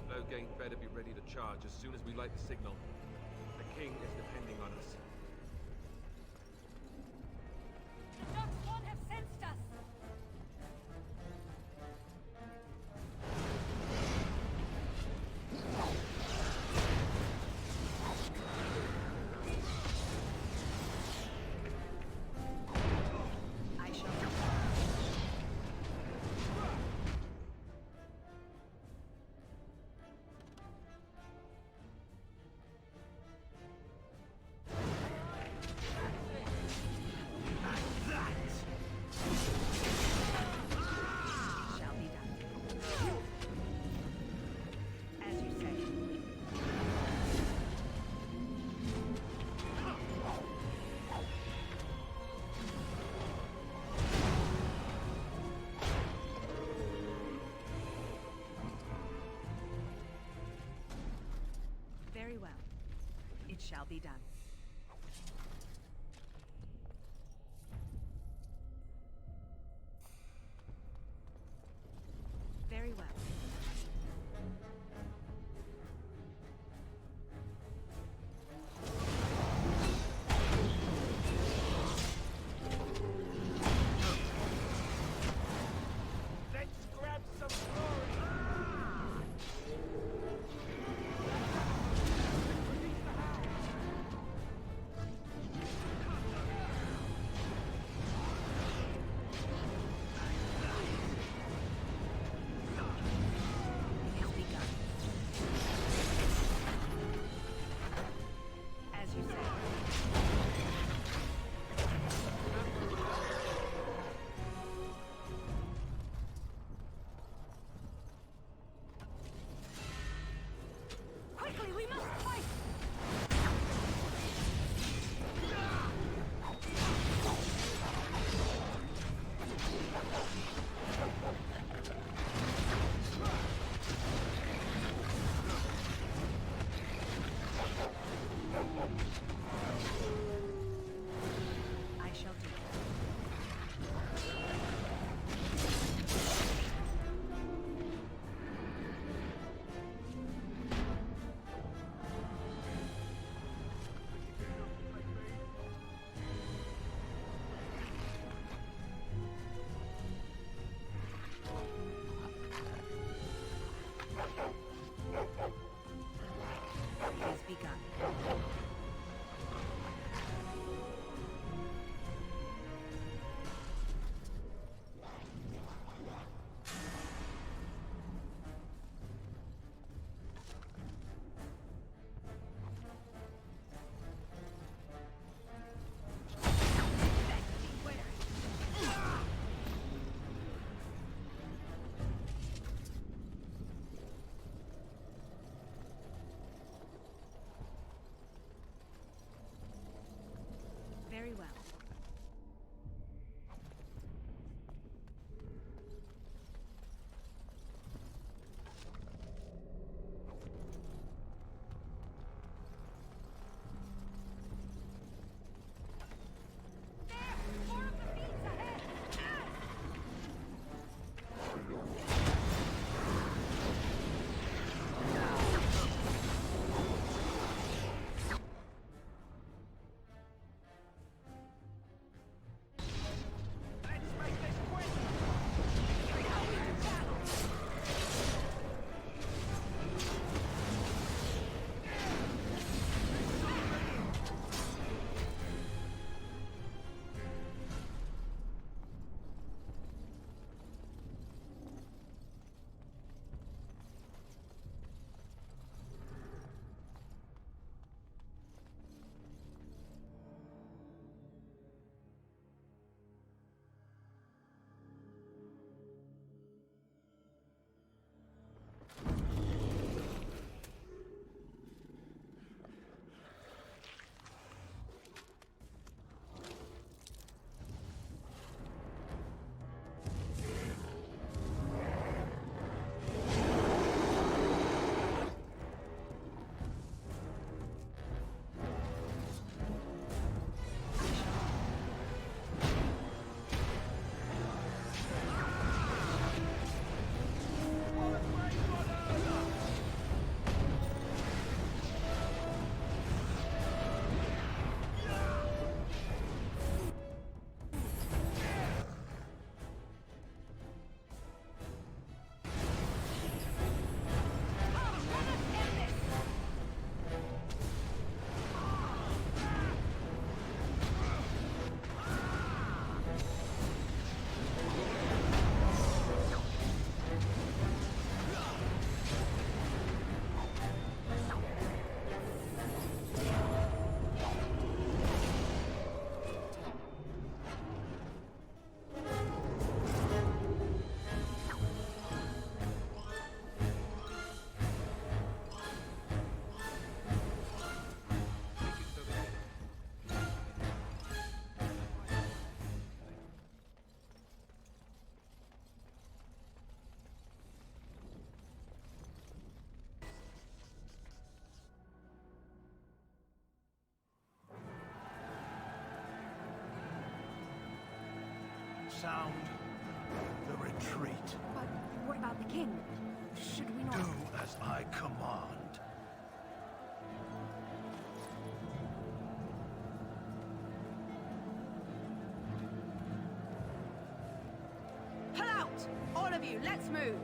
S5: Loghain better be ready to charge as soon as we light the signal. The king is depending on us.
S2: The Darkspawn have sensed us!
S11: I shall. Very well. It shall be done.
S17: sound the retreat.
S11: But what about the king? Should we not...
S17: Do as I command.
S11: Pull out! All of you, let's move!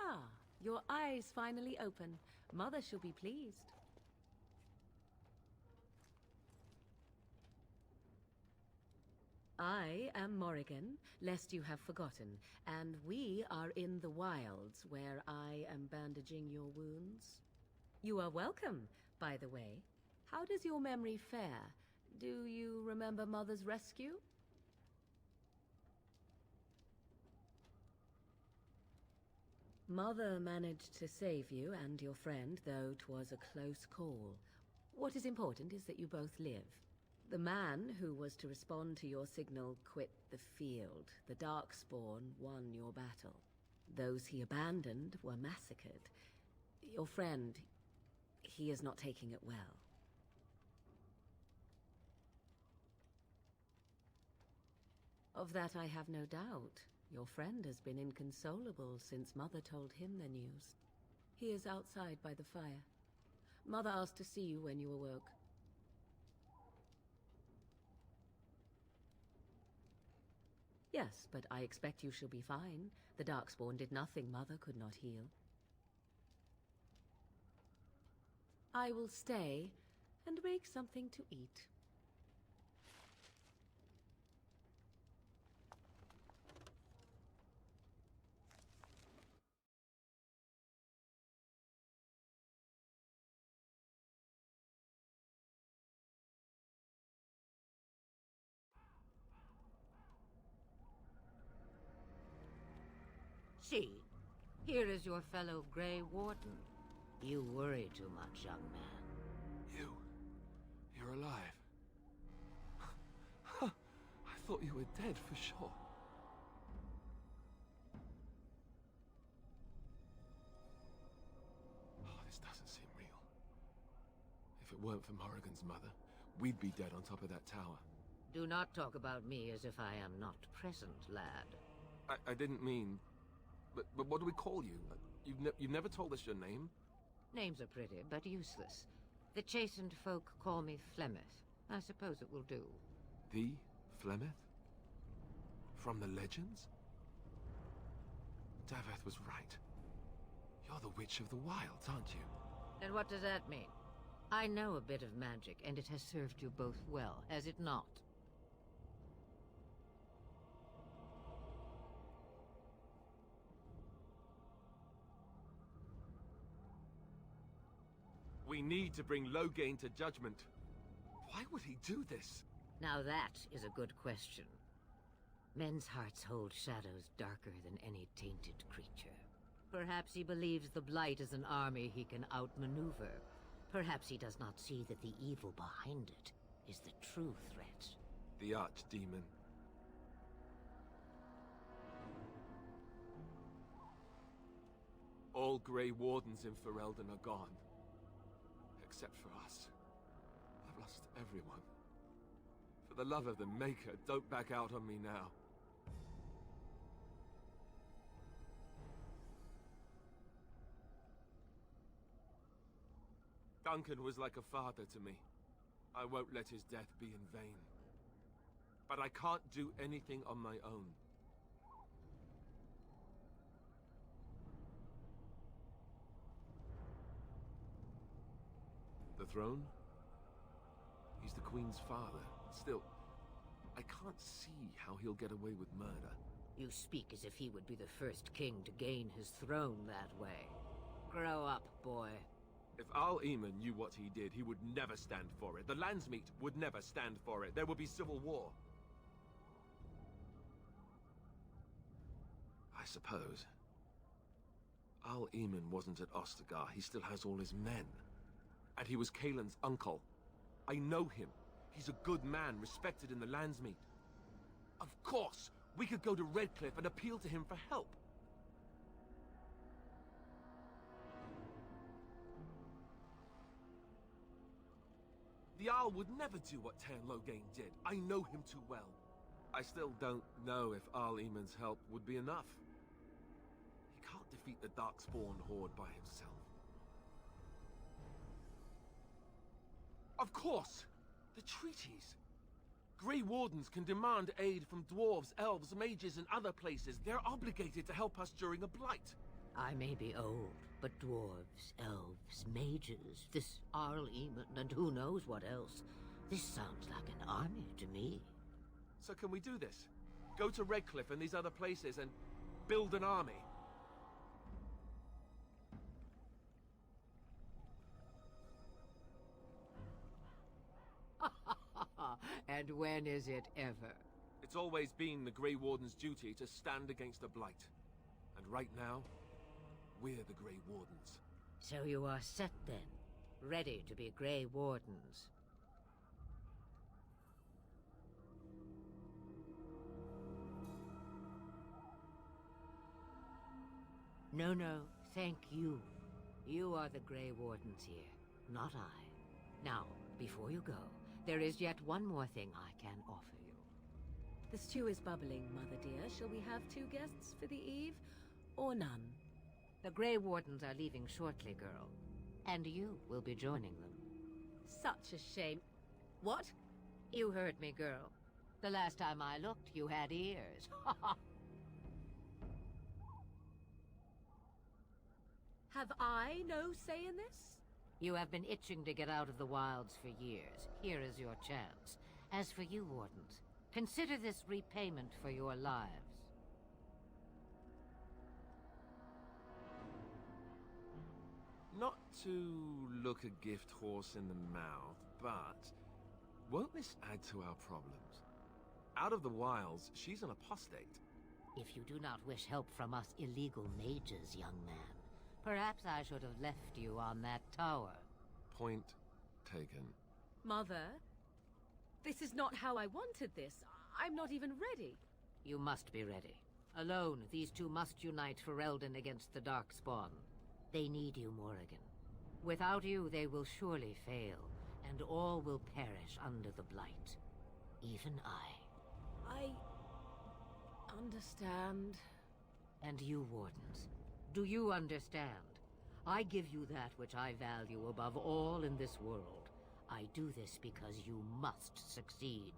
S12: Ah, your eyes finally open. Mother shall be pleased. I am Morrigan, lest you have forgotten, and we are in the wilds where I am bandaging your wounds. You are welcome, by the way. How does your memory fare? Do you remember Mother's rescue? Mother managed to save you and your friend, though 'twas a close call. What is important is that you both live. The man who was to respond to your signal quit the field. The Darkspawn won your battle. Those he abandoned were massacred. Your friend, he is not taking it well. Of that I have no doubt. Your friend has been inconsolable since Mother told him the news. He is outside by the fire. Mother asked to see you when you awoke. Yes, but I expect you shall be fine. The Darkspawn did nothing Mother could not heal. I will stay and make something to eat.
S13: See, here is your fellow Grey Warden. You worry too much, young man.
S5: You're alive. I thought you were dead for sure. Oh, this doesn't seem real. If it weren't for Morrigan's mother, we'd be dead on top of that tower.
S13: Do not talk about me as if I am not present, lad.
S5: I didn't mean... But what do we call you? You've never told us your name?
S13: Names are pretty, but useless. The chastened folk call me Flemeth. I suppose it will do.
S5: The Flemeth? From the legends? Daveth was right. You're the Witch of the Wilds, aren't you?
S13: And what does that mean? I know a bit of magic, and it has served you both well, has it not?
S5: We need to bring Loghain to judgment. Why would he do this?
S13: Now that is a good question. Men's hearts hold shadows darker than any tainted creature. Perhaps he believes the Blight is an army he can outmaneuver. Perhaps he does not see that the evil behind it is the true threat.
S5: The Archdemon. All Grey Wardens in Ferelden are gone. Except for us. I've lost everyone. For the love of the Maker, don't back out on me now. Duncan was like a father to me. I won't let his death be in vain. But I can't do anything on my own. The throne? He's the Queen's father. Still, I can't see how he'll get away with murder.
S13: You speak as if he would be the first king to gain his throne that way. Grow up, boy.
S5: If Al Eamon knew what he did, he would never stand for it. The Landsmeet would never stand for it. There would be civil war. I suppose. Al Eamon wasn't at Ostagar. He still has all his men. And he was Kaelin's uncle. I know him. He's a good man, respected in the Landsmeet. Of course, we could go to Redcliffe and appeal to him for help. The Jarl would never do what Tairn Loghain did. I know him too well. I still don't know if Al Eamon's help would be enough. He can't defeat the Darkspawn horde by himself. Of course! The treaties! Grey Wardens can demand aid from dwarves, elves, mages, and other places. They're obligated to help us during a blight.
S13: I may be old, but dwarves, elves, mages, this Arl Eamon, and who knows what else. This sounds like an army to me.
S5: So can we do this? Go to Redcliffe and these other places and build an army?
S13: And when is it ever?
S5: It's always been the Grey Warden's duty to stand against the Blight. And right now, we're the Grey Wardens.
S13: So you are set then, ready to be Grey Wardens. No, thank you. You are the Grey Wardens here, not I. Now, before you go, there is yet one more thing I can offer you.
S12: The stew is bubbling, Mother dear. Shall we have 2 guests for the eve, or none?
S13: The Grey Wardens are leaving shortly, girl. And you will be joining them.
S12: Such a shame. What?
S13: You heard me, girl. The last time I looked, you had ears.
S12: Have I no say in this?
S13: You have been itching to get out of the wilds for years. Here is your chance. As for you, Wardens, consider this repayment for your lives.
S5: Not to look a gift horse in the mouth, but won't this add to our problems? Out of the wilds, she's an apostate.
S13: If you do not wish help from us illegal mages, young man, perhaps I should have left you on that tower.
S5: Point taken.
S12: Mother, this is not how I wanted this. I'm not even ready.
S13: You must be ready. Alone, these two must unite Ferelden against the Darkspawn. They need you, Morrigan. Without you, they will surely fail, and all will perish under the Blight. Even I.
S12: I understand.
S13: And you, Wardens, do you understand? I give you that which I value above all in this world. I do this because you must succeed.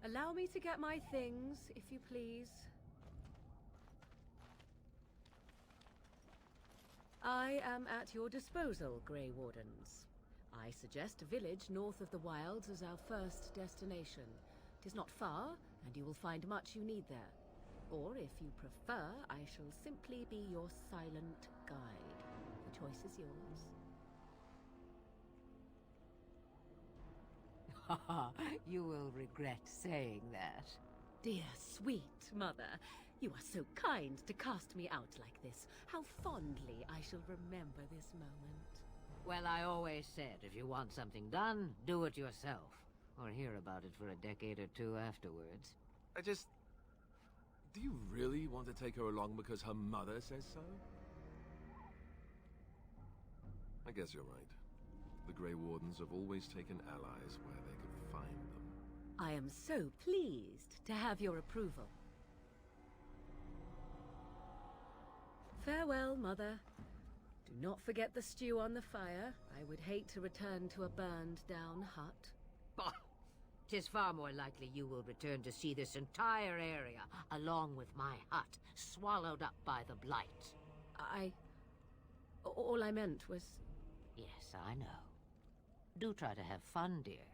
S12: Allow me to get my things, if you please. I am at your disposal, Grey Wardens. I suggest a village north of the Wilds as our first destination. It is not far, and you will find much you need there. Or, if you prefer, I shall simply be your silent guide. The choice is yours.
S13: You will regret saying that.
S12: Dear, sweet mother, you are so kind to cast me out like this. How fondly I shall remember this moment.
S13: Well, I always said, if you want something done, do it yourself. Or hear about it for a decade or two afterwards.
S5: Do you really want to take her along because her mother says so? I guess you're right. The Grey Wardens have always taken allies where they could find them.
S12: I am so pleased to have your approval. Farewell, Mother. Do not forget the stew on the fire. I would hate to return to a burned-down hut.
S13: Bah! 'Tis far more likely you will return to see this entire area, along with my hut, swallowed up by the Blight.
S12: All I meant was...
S13: Yes, I know. Do try to have fun, dear.